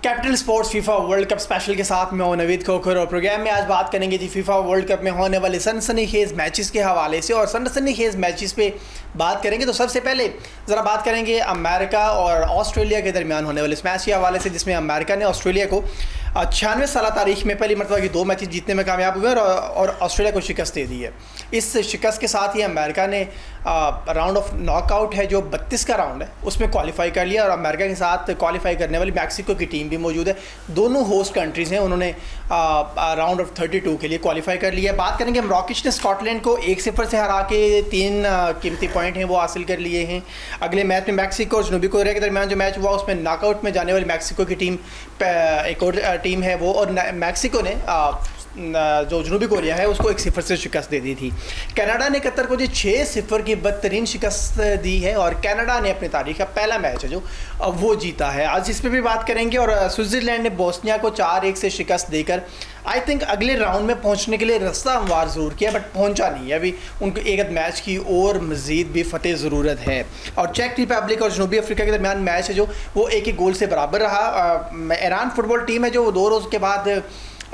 Capital sports FIFA world cup special के साथ मैं हूं नवीद खोखर और प्रोग्राम में आज बात करेंगे जी फीफा वर्ल्ड कप में होने वाले सनसनीखेज मैचेस के हवाले से। और सनसनीखेज मैचेस पे बात करेंगे तो सबसे पहले ज़रा बात करेंगे अमेरिका और ऑस्ट्रेलिया के दरमियान होने वाले इस मैच के हवाले से, जिसमें अमेरिका ने ऑस्ट्रेलिया को 96 साल तारीख में पहली मरतबा की 2 मैचेस जीतने में कामयाब हुए और ऑस्ट्रेलिया को शिकस्त दे दी है। इस शिकस्त के साथ ही अमेरिका ने राउंड ऑफ नॉकआउट है जो 32 का राउंड है उसमें क्वालिफाई कर लिया और अमेरिका के साथ क्वालिफाई करने वाली मैक्सिको की टीम भी मौजूद है। दोनों होस्ट कंट्रीज़ हैं, उन्होंने राउंड ऑफ 32 के लिए क्वालिफाई कर लिया। बात करेंगे मॉरोक्को ने स्कॉटलैंड को 1-0 से हरा के 3 कीमती पॉइंट हैं वो हासिल कर लिए हैं। अगले मैच में मैक्सिको और जनूबी कोरिया के दरमियान जो मैच हुआ उसमें नॉकआउट में जाने वाली मैक्सिको की टीम एक और टीम है वो, और मैक्सिको ने जो जनूबी कोरिया है उसको 1-0 से शिकस्त दे दी थी। कनाडा ने कतर को जी 6-0 की बदतरीन शिकस्त दी है और कनाडा ने अपनी तारीख का पहला मैच है जो वो जीता है। आज इस पर भी बात करेंगे। और स्विट्ज़रलैंड ने बोस्निया को 4-1 से शिकस्त देकर आई थिंक अगले राउंड में पहुंचने के लिए रास्ता हमवार ज़रूर किया, बट पहुंचा नहीं है। अभी उनको एक मैच की और मज़ीद भी फतेह ज़रूरत है। और चेक रिपब्लिक और जनूबी अफ्रीका के दरमियान मैच है जो वो 1-1 गोल से बराबर रहा। ईरान फुटबॉल टीम है जो 2 रोज़ के बाद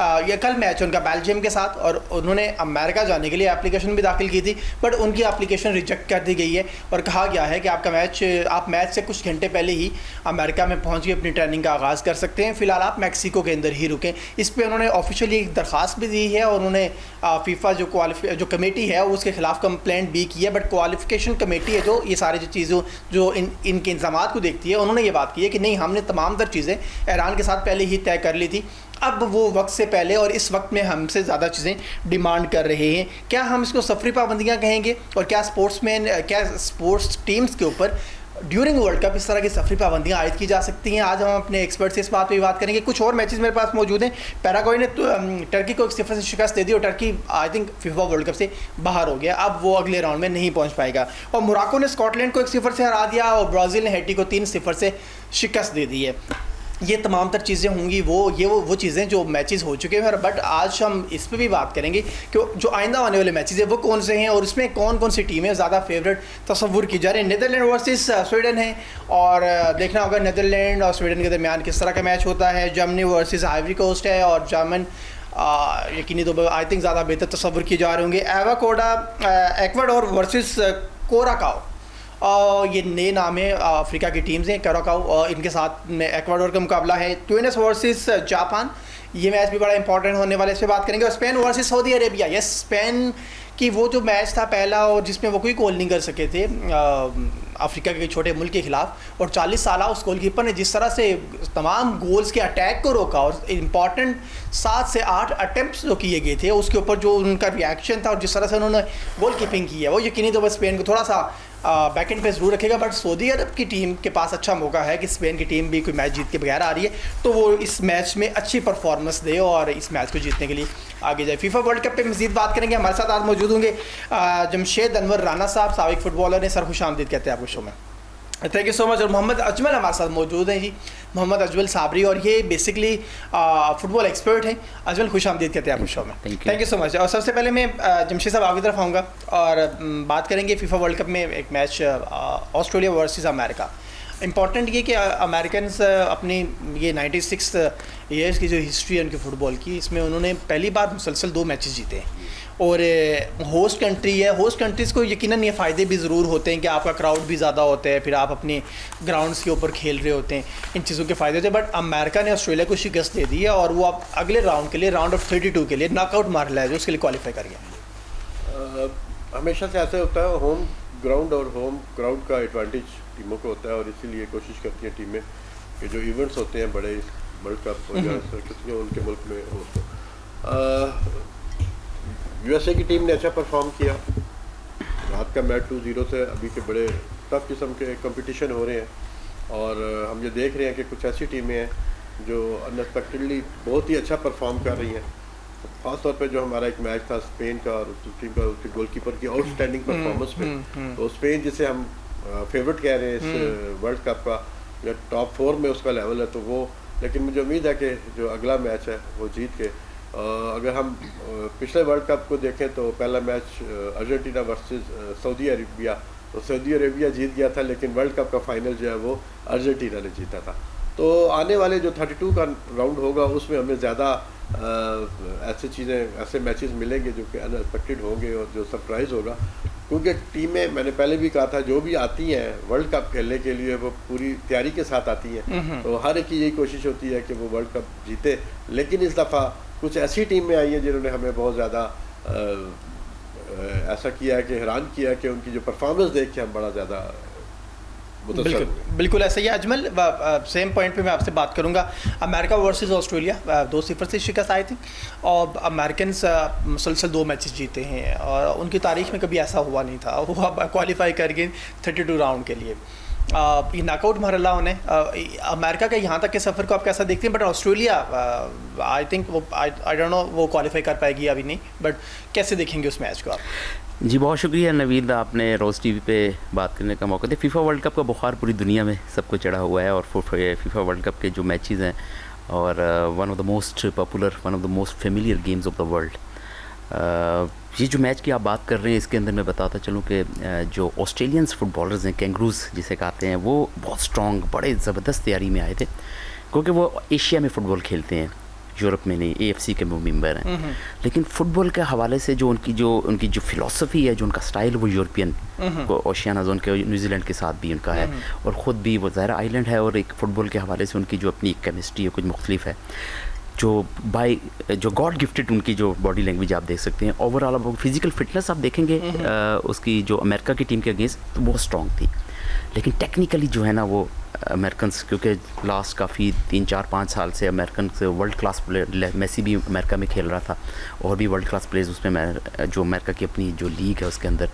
ये कल मैच है उनका बेल्जियम के साथ, और उन्होंने अमेरिका जाने के लिए एप्लीकेशन भी दाखिल की थी, बट उनकी एप्लीकेशन रिजेक्ट कर दी गई है और कहा गया है कि आप मैच से कुछ घंटे पहले ही अमेरिका में पहुंच के अपनी ट्रेनिंग का आगाज़ कर सकते हैं। फ़िलहाल आप मैक्सिको के अंदर ही रुकें। इस पर उन्होंने ऑफिशियली एक दरख्वास्त भी दी है और उन्होंने फीफा जो कमेटी है उसके खिलाफ कंप्लेंट भी की है, बट क्वालिफिकेशन कमेटी है जो ये सारी जो चीज़ों जो इनके इंतजाम को देखती है, उन्होंने ये बात की है कि नहीं, हमने तमाम तर चीज़ें ईरान के साथ पहले ही तय कर ली थी, अब वो वक्त से पहले और इस वक्त में हमसे ज़्यादा चीज़ें डिमांड कर रहे हैं। क्या हम इसको सफरी पाबंदियाँ कहेंगे और क्या स्पोर्ट्स टीम्स के ऊपर ड्यूरिंग वर्ल्ड कप इस तरह की सफरी पाबंदियाँ आयद की जा सकती हैं? आज हम अपने एक्सपर्ट से इस बात पे भी बात करेंगे। कुछ और मैचेस मेरे पास मौजूद हैं। पैराग्वे ने टर्की को 1-0 से शिकस्त दे दी और Turkey I think FIFA world cup से बाहर हो गया, अब वो अगले राउंड में नहीं पहुंच पाएगा। और मोरक्को ने स्कॉटलैंड को 1-0 से हरा दिया और ब्राज़ील ने हैटी को 3-0 से शिकस्त दे दी है। ये तमाम तर चीज़ें होंगी वो चीज़ें जो मैचेस हो चुके हैं, बट आज हम इस पर भी बात करेंगे कि जो आइंदा आने वाले मैचेस हैं वो कौन से हैं और इसमें कौन कौन सी टीमें ज़्यादा फेवरेट तस्वुर की जा रही हैं। नीदरलैंड वर्सेस स्वीडन है और देखना होगा नीदरलैंड और स्वीडन के दरमियान किस तरह का मैच होता है। जर्मनी वर्सेस आइवरी कोस्ट है और जर्मन यकीनी तो आई थिंक ज़्यादा बेहतर तस्वुर किए जा रहे होंगे। एक्वाडोर वर्सेस कोराकाओ, ये नए नाम है अफ्रीका की टीम्स हैं कोराकाओ, और इनके साथ में एक्वाडोर का मुकाबला है। ट्यूनिस वर्सेस जापान, ये मैच भी बड़ा इंपॉर्टेंट होने वाला है, इस पर बात करेंगे। और Spain versus Saudi Arabia, yes, Spain की वो जो मैच था पहला और जिसमें वो कोई गोल नहीं कर सके थे अफ्रीका के छोटे मुल्क के खिलाफ, और 40 साल उस गोलकीपर ने जिस तरह से तमाम गोल्स के अटैक को रोका और इंपॉर्टेंट 7 से 8 अटैम्प्ट्स जो किए गए थे उसके ऊपर जो उनका रिएक्शन था और जिस तरह से उन्होंने गोल कीपिंग की है, वो यकीनी तो बस स्पेन को थोड़ा सा बैक एंड पे ज़रूर रखेगा। बट सऊदी अरब की टीम के पास अच्छा मौका है कि स्पेन की टीम भी कोई मैच जीत के बगैर आ रही है तो वो इस मैच में अच्छी परफॉर्मेंस दे और इस मैच को जीतने के लिए आगे जाए। फीफा वर्ल्ड कप पे मज़ीद बात करेंगे। हमारे साथ आज मौजूद होंगे जमशेद अनवर राना साहब, साबिक फुटबॉलर ने। सर खुशामदीद कहते हैं आपको शो में। Thank you so much. और मोहम्मद अजमल हमारे साथ मौजूद हैं जी, मोहम्मद अजमल साबरी, और ये बेसिकली फुटबॉल एक्सपर्ट हैं। अजमल खुशामदीद कहते हैं आपको शो में। Thank you so much. और सबसे पहले मैं जमशेद साहब आपकी तरफ आऊँगा और बात करेंगे फीफा वर्ल्ड कप में एक match Australia versus America. Important ये कि अमेरिकन्स अपनी ये 96 ईयर्स की जो हिस्ट्री है उनकी फ़ुटबॉल की, इसमें उन्होंने पहली बार मुसलसल 2 मैचेस जीते हैं और होस्ट कंट्री है। होस्ट कंट्रीज़ को यकीनन ये फ़ायदे भी ज़रूर होते हैं कि आपका क्राउड भी ज़्यादा होता है, फिर आप अपने ग्राउंड्स के ऊपर खेल रहे होते हैं, इन चीज़ों के फ़ायदे होते हैं। बट अमेरिका ने ऑस्ट्रेलिया को शिकस्त दे दी है और वो अब अगले राउंड के लिए राउंड ऑफ 32 के लिए नॉकआउट मार लिया है जो उसके लिए क्वालिफाई कर गया। हमेशा से ऐसे होता है, होम ग्राउंड और होम क्राउड का एडवांटेज टीमों को होता है और इसीलिए कोशिश करती हैं टीमें कि जो इवेंट्स होते हैं बड़े वर्ल्ड कप हो या किसी उनके मुल्क में हो तो यूएसए की टीम ने अच्छा परफॉर्म किया। रात का मैच 2-0 से अभी के बड़े टफ किस्म के कंपटीशन हो रहे हैं और हम ये देख रहे हैं कि कुछ ऐसी टीमें हैं जो अनएक्सपेक्टेडली बहुत ही अच्छा परफॉर्म कर रही हैं। ख़ासतौर पे जो हमारा एक मैच था स्पेन का और उस टीम का उसके गोलकीपर की आउटस्टैंडिंग परफॉर्मेंस में, तो स्पेन जिसे हम फेवरेट कह रहे हैं इस वर्ल्ड कप का या टॉप 4 में उसका लेवल है, तो वो, लेकिन मुझे उम्मीद है कि जो अगला मैच है वो जीत के अगर हम पिछले वर्ल्ड कप को देखें तो पहला match Argentina versus Saudi Arabia, तो सऊदी अरेबिया जीत गया था लेकिन वर्ल्ड कप का फाइनल जो है वो अर्जेंटीना ने जीता था। तो आने वाले जो 32 का राउंड होगा उसमें हमें ज़्यादा ऐसी चीज़ें, ऐसे मैचेस मिलेंगे जो कि अनएक्सपेक्टेड होंगे और जो सरप्राइज़ होगा, क्योंकि टीमें, मैंने पहले भी कहा था, जो भी आती हैं वर्ल्ड कप खेलने के लिए वो पूरी तैयारी के साथ आती हैं, तो हर एक की यही कोशिश होती है कि वो वर्ल्ड कप जीते। लेकिन इस दफ़ा कुछ ऐसी टीमें आई हैं जिन्होंने हमें बहुत ज़्यादा ऐसा किया है कि हैरान किया है कि उनकी जो परफॉर्मेंस देख के हम बड़ा ज़्यादा बिल्कुल ऐसा ही है अजमल। सेम पॉइंट पे मैं आपसे बात करूंगा। अमेरिका वर्सेस ऑस्ट्रेलिया 2-0 से शिकस्त आई थी और अमेरिकन मुसलसल 2 मैचेस जीते हैं और उनकी तारीख में कभी ऐसा हुआ नहीं था। वो अब क्वालिफाई कर गए 32 राउंड के लिए। ये नॉकआउट मरहला उन्हें अमेरिका के यहाँ तक के सफ़र को आप कैसा देखते हैं? बट ऑस्ट्रेलिया आई थिंक वो आई डोंट नो वो क्वालिफाई कर पाएगी अभी नहीं, बट कैसे देखेंगे उस मैच को आप? जी बहुत शुक्रिया नवीद, आपने रोज़ टीवी पे बात करने का मौका दिया। फीफा वर्ल्ड कप का बुखार पूरी दुनिया में सबको चढ़ा हुआ है और फीफा वर्ल्ड कप के जो मैचेस हैं और one of the most popular, one of the most familiar games of the world. ये जो मैच की आप बात कर रहे हैं इसके अंदर मैं बताता चलूँ कि जो ऑस्ट्रेलियंस फुटबॉलर्स हैं, कैंगरूज जिसे कहते हैं, वो बहुत स्ट्रॉन्ग, बड़े ज़बरदस्त तैयारी में आए थे, क्योंकि वो एशिया में फ़ुटबॉल खेलते हैं, यूरोप में नहीं। AFC के वो मेंबर हैं, लेकिन फ़ुटबॉल के हवाले से जो उनकी जो फ़िलासफ़ी है, जो उनका स्टाइल, वो यूरोपियन ओशियाना जोन के, न्यूजीलैंड के साथ भी उनका है और ख़ुद भी वो ज़ाहिर आइलैंड है और एक फ़ुटबॉल के हवाले से उनकी जो अपनी केमिस्ट्री है कुछ मुख्तलिफ है, जो गॉड गिफ्टेड उनकी जो बॉडी लैंग्वेज आप देख सकते हैं। ओवरऑल अब फिज़िकल फिटनेस आप देखेंगे उसकी जो अमेरिका की टीम के अगेंस्ट तो बहुत स्ट्रॉन्ग थी, लेकिन टेक्निकली जो है ना वो अमेरिकन, क्योंकि लास्ट काफ़ी 3-4-5 साल से अमेरिकन से वर्ल्ड क्लास प्लेयर, मेसी भी अमेरिका में खेल रहा था और भी वर्ल्ड क्लास प्लेयर्स उसमें, जो अमेरिका की अपनी जो लीग है उसके अंदर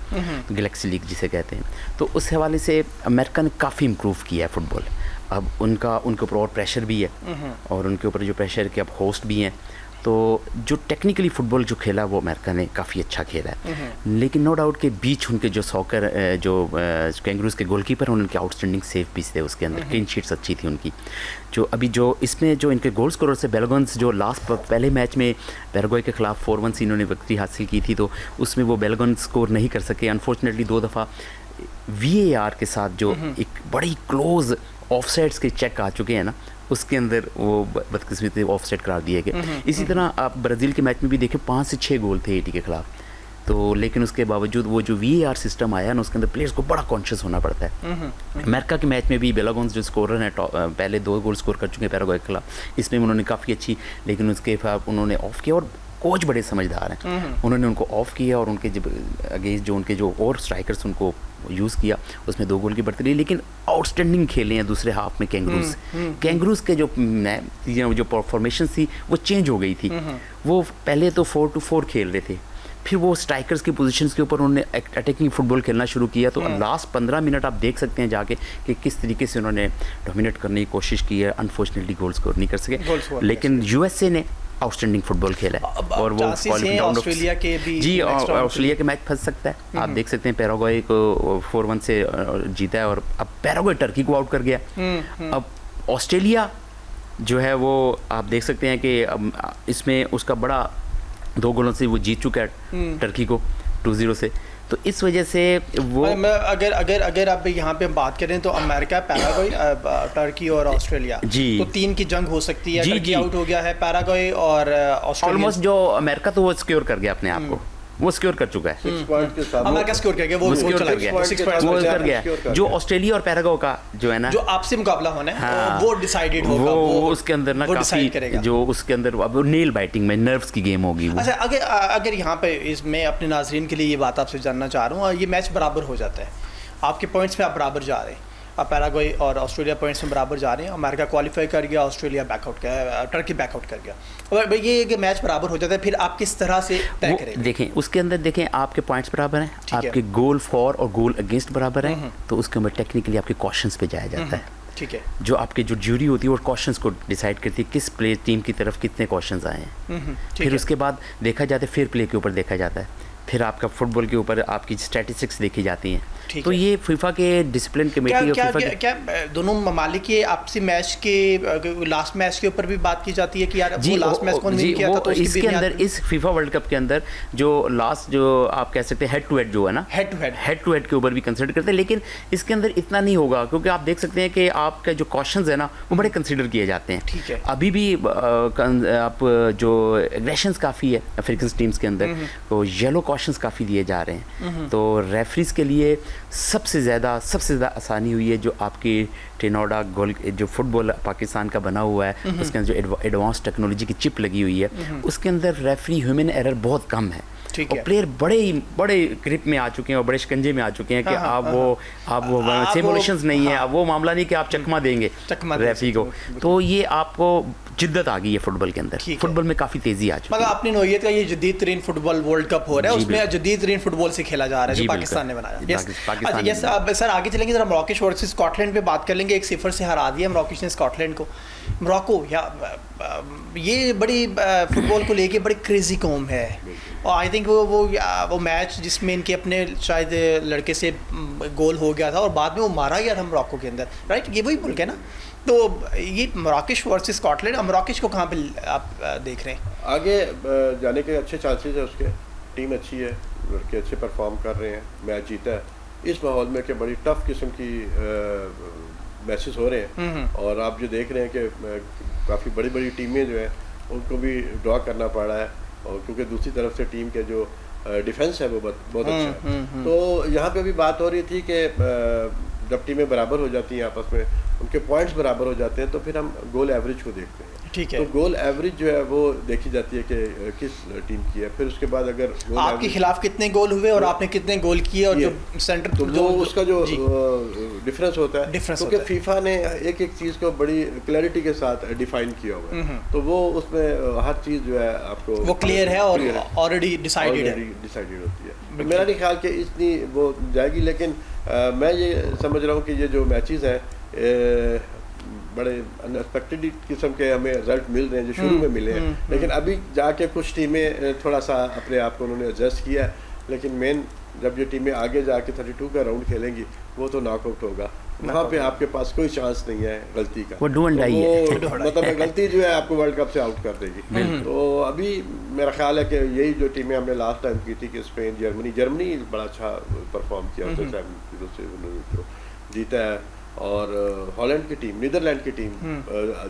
गैलेक्सी लीग जिसे कहते हैं, तो उस हवाले से अमेरिका ने काफ़ी इम्प्रूव किया है फ़ुटबॉल। अब उनके ऊपर और प्रेशर भी है और उनके ऊपर जो प्रेशर है कि अब होस्ट भी हैं, तो जो टेक्निकली फ़ुटबॉल जो खेला वो अमेरिका ने काफ़ी अच्छा खेला है। लेकिन नो डाउट के बीच उनके जो सॉकर जो कैंगरूज के गोलकीपर उनके आउटस्टैंडिंग सेफ भी थे उसके अंदर, क्लीन शीट्स अच्छी थी उनकी। जो अभी जो इसमें जो इनके गोल स्कोरर से बेलगन्स, जो लास्ट पहले मैच में पैराग्वे के ख़िलाफ़ 4-1 से इन्होंने विक्ट्री हासिल की थी, तो उसमें वो बेलगन्स स्कोर नहीं कर सके अनफॉर्चुनेटली। 2 दफ़ा VAR के साथ जो एक बड़ी क्लोज ऑफसाइड्स के चेक आ चुके हैं ना, उसके अंदर वो बदकिस्मती ऑफसाइड करार दिए गए। इसी तरह आप ब्राज़ील के मैच में भी देखें 5 से 6 गोल थे हैती के ख़िलाफ़, तो लेकिन उसके बावजूद वो जो VAR सिस्टम आया ना उसके अंदर प्लेयर्स को बड़ा कॉन्शियस होना पड़ता है। अमेरिका के मैच में भी बेलागोन्स जो स्कोरर हैं पहले 2 गोल स्कोर कर चुके हैं पैराग्वे के खिलाफ, इसमें उन्होंने काफ़ी अच्छी, लेकिन उसके बाद उन्होंने ऑफ किया और कोच बड़े समझदार हैं, उन्होंने उनको ऑफ किया और उनके अगेंस्ट जो उनके जो और स्ट्राइकर्स उनको यूज़ किया, उसमें 2 गोल की बढ़ती रही, लेकिन आउटस्टैंडिंग खेले हैं दूसरे हाफ में कैंगरूज के जो फॉर्मेशन थी वो चेंज हो गई थी। वो पहले तो 4-4 खेल रहे थे, फिर वो स्ट्राइकर्स की पोजीशंस के ऊपर उन्होंने अटैकिंग फुटबॉल खेलना शुरू किया, तो लास्ट 15 मिनट आप देख सकते हैं जाके कि किस तरीके से उन्होंने डोमिनेट करने की कोशिश की है। अनफॉर्चुनेटली गोल स्कोर नहीं कर सके, लेकिन USA ने आउटस्टैंडिंग फुटबॉल खेला है और वो ऑस्ट्रेलिया के भी जी ऑस्ट्रेलिया के मैच फंस सकता है। आप देख सकते हैं पैराग्वे को 4-1 से जीता है और अब पैराग्वे टर्की को आउट कर गया। अब ऑस्ट्रेलिया जो है वो आप देख सकते हैं कि अब इसमें उसका बड़ा 2 गोलों से वो जीत चुका है टर्की को 2-0 से, तो इस वजह से वो अगर आप यहाँ पे बात करें तो अमेरिका, पैराग्वे, टर्की और ऑस्ट्रेलिया जी, तो 3 की जंग हो सकती है। टर्की आउट हो गया है, पैराग्वे और ऑस्ट्रेलिया ऑलमोस्ट जो अमेरिका तो वो सिक्योर कर गया अपने आप को, वो सिक्योर कर चुका है। अमेरिका सिक्योर कर गया, वो कर गया। जो ऑस्ट्रेलिया और पैराग्वे का जो है ना जो आपसे मुकाबला होना है वो डिसाइडेड होगा, वो उसके अंदर ना काफी जो उसके अंदर अब नेल बाइटिंग में नर्व्स की गेम होगी। अच्छा, अगर यहाँ पे इसमें अपने नाजरीन के लिए ये बात आपसे जानना चाह रहा हूँ, ये मैच बराबर हो जाता है, आपके पॉइंट्स में आप बराबर जा रहे हैं, अब पैराग्वे और ऑस्ट्रेलिया पॉइंट्स में बराबर जा रहे हैं, अमेरिका क्वालिफाई कर गया, ऑस्ट्रेलिया बैकआउट कर, टर्की बैकआउट कर गया, और ये मैच बराबर हो जाता है, फिर आप किस तरह से तय करेंगे? देखें उसके अंदर देखें आपके पॉइंट्स बराबर हैं, आपके गोल फॉर और गोल अगेंस्ट बराबर हैं, तो उसके अंदर टेक्निकली आपके क्वेश्चंस पे जाया जाता है। ठीक है, जो आपके जो ज्यूरी होती है वो क्वेश्चंस को डिसाइड करती है किस प्ले टीम की तरफ कितने क्वेश्चंस आए हैं, फिर उसके बाद देखा जाता है फेयर प्ले के ऊपर देखा जाता है, फिर आपका फुटबॉल के ऊपर आपकी स्टैटिस्टिक्स देखी जाती हैं, ठीक तो है। ये फीफा के डिसिप्लिन क्या कमेटी और क्या फीफा क्या, के क्या दोनों ममालिक के आपसी मैच के लास्ट मैच के ऊपर भी बात की जाती है कि यार वो लास्ट मैच कौन विन किया था, तो उसकी इसके बुनियाद अंदर पे? इस फीफा वर्ल्ड कप के अंदर जो लास्ट जो आप कह सकते हैं हेड टू हेड जो है ना, हेड टू हेड के ऊपर भी कंसिडर करते हैं, लेकिन इसके अंदर इतना नहीं होगा क्योंकि आप देख सकते हैं कि आपका जो क्वेश्चंस है ना वो बड़े कंसिडर किए जाते हैं। ठीक है। अभी भी आप जो एग्रेशंस काफ़ी है अफ्रीकन टीम्स के अंदर, तो येलो क्वेश्चंस काफ़ी दिए जा रहे हैं, तो रेफरीज के लिए सबसे ज़्यादा आसानी हुई है जो आपकी टेनोडा गोल जो फुटबॉल पाकिस्तान का बना हुआ है उसके अंदर जो एडवांस टेक्नोलॉजी की चिप लगी हुई है उसके अंदर रेफरी ह्यूमन एरर बहुत कम है। और प्लेयर बड़े ग्रिप में आ चुके हैं और बड़े शिकंजे में आ चुके हैं कि आप वो सिमुलेशंस नहीं है, अब वो मामला नहीं कि आप चकमा देंगे रेफरी को, तो ये आपको जिद्दत आ गई है फुटबॉल के अंदर, फुटबॉल में काफ़ी तेज़ी आ चुकी है। मतलब अपनी नौयत का ये जदीद तरीन फुटबॉल वर्ल्ड कप हो रहा है, उसमें जदीद तरीन फुटबॉल से खेला जा रहा है जो पाकिस्तान ने बनाया। यस, अब सर आगे चलेंगे, जरा मोरक्को वर्सेस स्कॉटलैंड पे बात कर लेंगे। 1-0 से हरा दिया मोरक्को ने स्कॉटलैंड को। मोरक्को ये बड़ी फुटबॉल को लेके बड़ी क्रेजी कौम है, और आई थिंक वो मैच जिसमें इनके अपने शायद लड़के से गोल हो गया था और बाद में वो मारा गया था मोरक्को के अंदर, राइट, ये वही मुल्क है ना। तो ये मोरक्को वर्सेस स्कॉटलैंड, मोरक्को को कहाँ पे आप देख रहे हैं? आगे जाने के अच्छे चांसेस है उसके, टीम अच्छी है, लड़के अच्छे परफॉर्म कर रहे हैं, मैच जीता है इस माहौल में कि बड़ी टफ किस्म की मैचेस हो रहे हैं, और आप जो देख रहे हैं कि काफ़ी बड़ी बड़ी टीमें जो हैं उनको भी ड्रॉ करना पड़ रहा है, और क्योंकि दूसरी तरफ से टीम के जो डिफेंस है वो बहुत अच्छा है। तो यहाँ पे भी बात हो रही थी कि जब टीमें बराबर हो जाती हैं आपस में, उनके पॉइंट्स बराबर हो जाते हैं, तो फिर हम गोल एवरेज को देखते हैं। ठीक है। तो गोल एवरेज जो है वो देखी जाती है कि किस टीम की है, फिर उसके बाद अगर आपके खिलाफ कितने गोल हुए और आपने कितने गोल किए, और जो सेंटर तो जो उसका जो डिफरेंस होता है, क्योंकि फीफा ने एक एक चीज़ को बड़ी क्लैरिटी के साथ डिफाइन किया हुआ है, तो वो उसमें हर चीज़ जो है आपको वो क्लियर है और ऑलरेडी डिसाइडेड होती है। मेरा नहीं ख्याल कि इतनी वो जाएगी, लेकिन मैं ये समझ रहा हूँ कि ये जो मैचेस हैं बड़े अनएक्सपेक्टेड किस्म के हमें रिजल्ट मिल रहे हैं जो शुरू में मिले हैं, लेकिन अभी जाके कुछ टीमें थोड़ा सा अपने आप को उन्होंने एडजस्ट किया है, लेकिन मेन जब ये टीमें आगे जाके 32 का राउंड खेलेंगी वो तो नॉकआउट होगा, वहाँ पे आपके पास कोई चांस नहीं है गलती का, वो डू एंड डाई है, मतलब गलती जो है आपको वर्ल्ड कप से आउट कर देगी। तो अभी मेरा ख्याल है कि यही जो टीमें हमने लास्ट टाइम की थी कि स्पेन जर्मनी बड़ा अच्छा परफॉर्म किया, उसने 7-0 से उन्होंने जीता है, और हॉलैंड की टीम, नीदरलैंड की टीम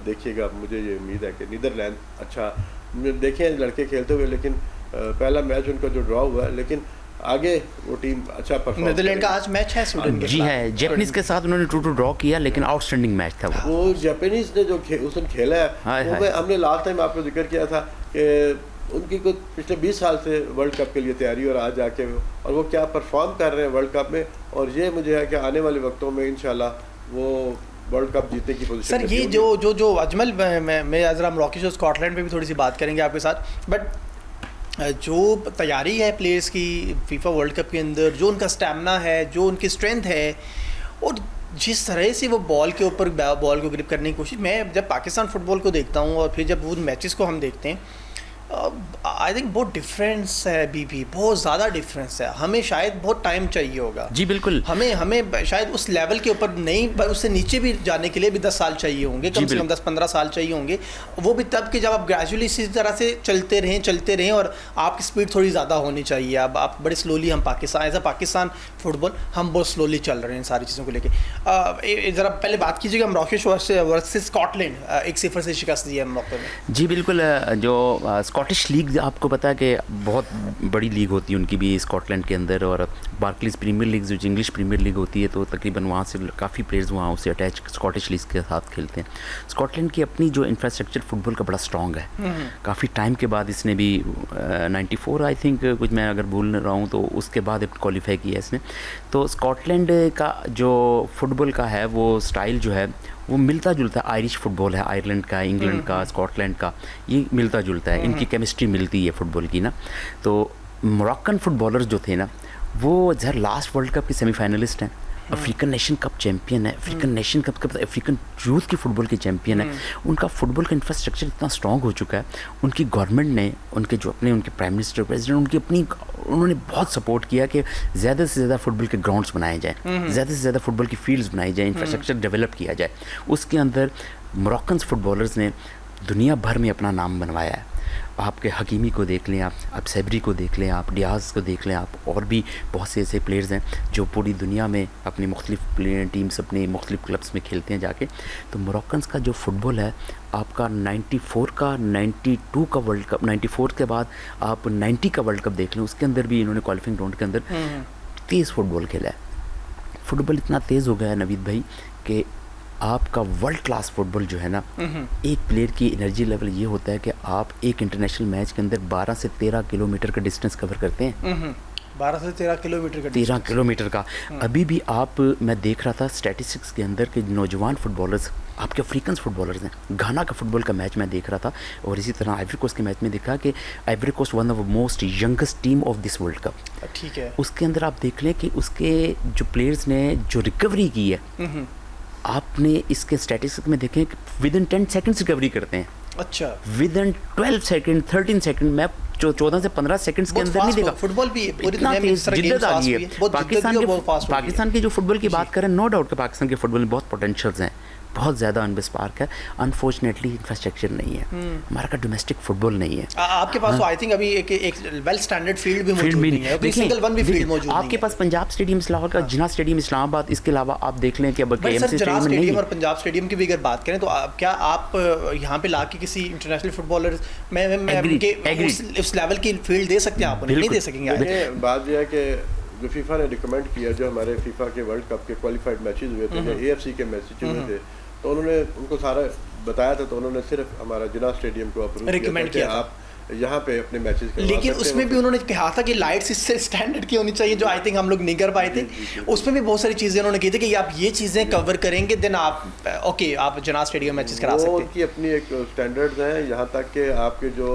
देखिएगा, मुझे ये उम्मीद है कि नीदरलैंड अच्छा देखे लड़के खेलते हुए, लेकिन पहला मैच उनका जो ड्रॉ हुआ है, लेकिन आगे वो टीम अच्छा परफॉर्म। नीदरलैंड का आज मैच है स्वीडन के जी है, जापानीज के साथ उन्होंने 2-2 ड्रॉ किया, लेकिन आउटस्टैंडिंग मैच था वो जापानीज ने जो उस दिन खेला है, वो हमने लास्ट टाइम आपको जिक्र किया था कि उनकी कुछ पिछले 20 साल से वर्ल्ड कप के लिए तैयारी, और आज आके और वो क्या परफॉर्म कर रहे हैं वर्ल्ड कप में, और ये मुझे है कि आने वाले वक्तों में इंशाल्लाह वो वर्ल्ड कप जीतने की पोजीशन। सर ये जो अजमल मैं ज़रा मोरक्को और स्कॉटलैंड पे भी थोड़ी सी बात करेंगे आपके साथ, बट जो तैयारी है प्लेयर्स की फीफा वर्ल्ड कप के अंदर, जो उनका स्टैमिना है, जो उनकी स्ट्रेंथ है, और जिस तरह से वो बॉल के ऊपर बॉल को ग्रिप करने की कोशिश, मैं जब पाकिस्तान फुटबॉल को देखता हूँ और फिर जब उन मैचेस को हम देखते हैं, आई थिंक बहुत डिफरेंस है, बीबी बहुत ज़्यादा डिफरेंस है। हमें शायद बहुत टाइम चाहिए होगा। जी बिल्कुल, हमें शायद उस लेवल के ऊपर नहीं, उससे नीचे भी जाने के लिए भी 10 साल चाहिए होंगे, कम से कम 10-15 साल चाहिए होंगे, वो भी तब कि जब आप ग्रेजुअली इसी तरह से चलते रहें और आपकी स्पीड थोड़ी ज़्यादा होनी चाहिए। अब आप बड़े स्लोली, हम Pakistan as a Pakistan football हम बहुत स्लोली चल रहे हैं सारी चीज़ों को लेके। ज़रा पहले बात कीजिएगा मोरक्को वर्सेस स्कॉटलैंड, 1-0 से शिकस्त दी है मोरक्को में। जी बिल्कुल, जो स्कॉटिश लीग आपको पता है कि बहुत बड़ी लीग होती है उनकी भी स्कॉटलैंड के अंदर, और बार्कलीज प्रीमियर लीग जो इंग्लिश प्रीमियर लीग होती है, तो तकरीबन वहाँ से काफ़ी प्लेयर्स वहाँ उससे अटैच स्कॉटिश लीग के साथ खेलते हैं। स्कॉटलैंड की अपनी जो इंफ्रास्ट्रक्चर फुटबॉल का बड़ा स्ट्रॉन्ग है, काफ़ी टाइम के बाद इसने भी 94 आई थिंक, कुछ मैं अगर भूल रहा हूँ तो उसके बाद क्वालिफाई किया इसने। तो स्कॉटलैंड का जो फुटबॉल का है वो स्टाइल जो है वो मिलता जुलता है, आयरिश फुटबॉल है, आयरलैंड का, इंग्लैंड का, स्कॉटलैंड का, ये मिलता जुलता है, इनकी केमिस्ट्री मिलती है फुटबॉल की ना। तो मोरक्कन फुटबॉलर्स जो थे ना, वो जब लास्ट वर्ल्ड कप के सेमीफाइनलिस्ट हैं, अफ्रीकन नेशन कप चैंपियन है, अफ्रीकन नेशन कप का अफ्रीकन यूथ की फुटबॉल के चैंपियन है। उनका फुटबॉल का इंफ्रास्ट्रक्चर इतना स्ट्रॉन्ग हो चुका है, उनकी गवर्नमेंट ने, उनके जो अपने उनके प्राइम मिनिस्टर, प्रेसिडेंट, उन्होंने बहुत सपोर्ट किया कि ज़्यादा से ज़्यादा फुटबॉल के ग्राउंड्स बनाए जाएँ, ज़्यादा से ज़्यादा फुटबॉल की फील्ड्स बनाई जाए, इंफ्रास्ट्रक्चर डेवलप किया जाए। उसके अंदर मोरक्कन फुटबॉलर्स ने दुनिया भर में अपना नाम बनवाया है। आपके हकीमी को देख लें, आप सैबरी को देख लें, आप डियाज़ को देख लें, आप और भी बहुत से ऐसे प्लेयर्स हैं जो पूरी दुनिया में अपनी मुख्तलिफ टीम्स, अपने मुख्तलिफ क्लब्स में खेलते हैं जाके। तो मोरक्कन्स का जो फुटबॉल है आपका 94 का, 92 का वर्ल्ड कप, 94 के बाद आप 90 का वर्ल्ड कप देख लें, उसके अंदर भी इन्होंने क्वालिफाइंग राउंड के अंदर तेज़ फुटबॉल खेला है। फुटबॉल इतना तेज़ हो गया है नवीद भाई कि आपका वर्ल्ड क्लास फुटबॉल जो है ना, एक प्लेयर की एनर्जी लेवल ये होता है कि आप एक इंटरनेशनल मैच के अंदर 12 से 13 किलोमीटर का डिस्टेंस कवर करते हैं। 12 से 13 किलोमीटर का 13 किलोमीटर का। अभी भी मैं देख रहा था स्टैटिस्टिक्स के अंदर के नौजवान फुटबॉलर्स, आपके अफ्रीकन फुटबॉलर्स हैं। घाना का फुटबॉल का मैच मैं देख रहा था और इसी तरह आइवरी कोस्ट के मैच में देखा कि Ivory Coast one of the most youngest team of this World Cup. ठीक है। उसके अंदर आप देख लें कि उसके जो प्लेयर्स ने जो रिकवरी की है, आपने इसके स्टैटिस्टिक्स में देखें विद इन 10 सेकंड्स रिकवरी करते हैं। अच्छा। विद इन 12 सेकंड, 13 सेकंड, मैं 14 से 15 सेकंड्स के अंदर नहीं देखा। फुटबॉल भी पूरी इतना दुनिया में तेज जिद्दत आ गई है। पाकिस्तान के जो फुटबॉल की बात करें, नो डाउट कि पाकिस्तान के फुटबॉल में बहुत पोटेंशियल्स हैं, बहुत ज़्यादा अनबिस्पार्क है। अनफॉर्चुनेटली इंफ्रास्ट्रक्चर नहीं है, हमारा का डोमेस्टिक फुटबॉल नहीं है। आपके पास तो आई थिंक अभी एक वेल स्टैंडर्ड फील्ड भी मौजूद नहीं है, कोई सिंगल वन भी फील्ड मौजूद नहीं है। आपके पास पंजाब स्टेडियम लाहौर का, जिन्ना स्टेडियम इस्लामाबाद, इसके अलावा आप देख लें कि अब केएमसी स्टेडियम और पंजाब स्टेडियम की भी अगर बात करें तो क्या आप यहाँ पे लाके किसी इंटरनेशनल फुटबॉलर में उस लेवल की फील्ड दे सकते हैं? आप नहीं दे सकेंगे। बात यह है कि जो फीफा ने रिकमेंड किया, जो हमारे फीफा के वर्ल्ड कप के क्वालिफाइड मैचेस हुए थे, जो एएफसी के मैचेस हुए थे, तो उन्होंने उनको सारा बताया था, तो उन्होंने सिर्फ हमारा जिना स्टेडियम को अप्रूव रिकमेंड किया आप यहाँ पे अपने मैचेस करवा। लेकिन उसमें भी उन्होंने कहा था कि लाइट्स इससे स्टैंडर्ड की होनी चाहिए, जो आई थिंक हम लोग नहीं कर पाए थे। उसमें भी बहुत सारी चीज़ें उन्होंने की थी कि आप ये चीज़ें कवर करेंगे देन आप ओके आप जना स्टेडियम मैचेस करा सकते हैं। उनकी अपनी एक स्टैंडर्ड्स हैं, यहाँ तक कि आपके जो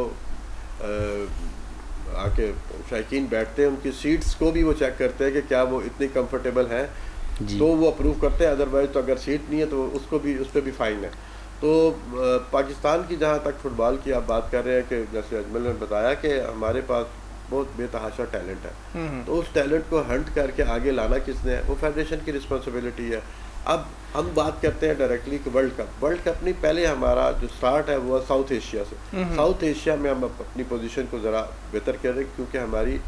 आके शायकीन बैठते हैं उनकी सीट्स को भी वो चेक करते हैं कि क्या वो इतनी कंफर्टेबल हैं, तो वो अप्रूव करते हैं। अदरवाइज तो अगर सीट नहीं है तो उसको भी, उस पर भी फ़ाइन है। तो पाकिस्तान की जहाँ तक फुटबॉल की आप बात कर रहे हैं कि जैसे अजमल ने बताया कि हमारे पास बहुत बेतहाशा टैलेंट है, तो उस टैलेंट को हंट करके आगे लाना किसने है? वो फेडरेशन की रिस्पॉन्सिबिलिटी है। अब हम बात करते हैं डायरेक्टली वर्ल्ड कप नहीं, पहले हमारा जो स्टार्ट है वो साउथ एशिया से। साउथ एशिया में हम अपनी पोजीशन को ज़रा बेहतर कर रहे हैं, क्योंकि हमारी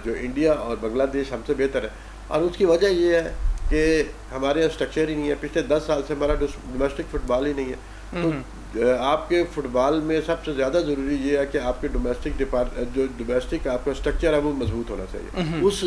जो इंडिया और बांग्लादेश हमसे बेहतर है। और उसकी वजह ये है कि हमारे यहाँ स्ट्रक्चर ही नहीं है। पिछले 10 साल से हमारा डोमेस्टिक फुटबॉल ही नहीं है। तो आपके फुटबॉल में सबसे ज़्यादा ज़रूरी ये है कि आपके जो डोमेस्टिक आपका स्ट्रक्चर है वो मजबूत होना चाहिए। उस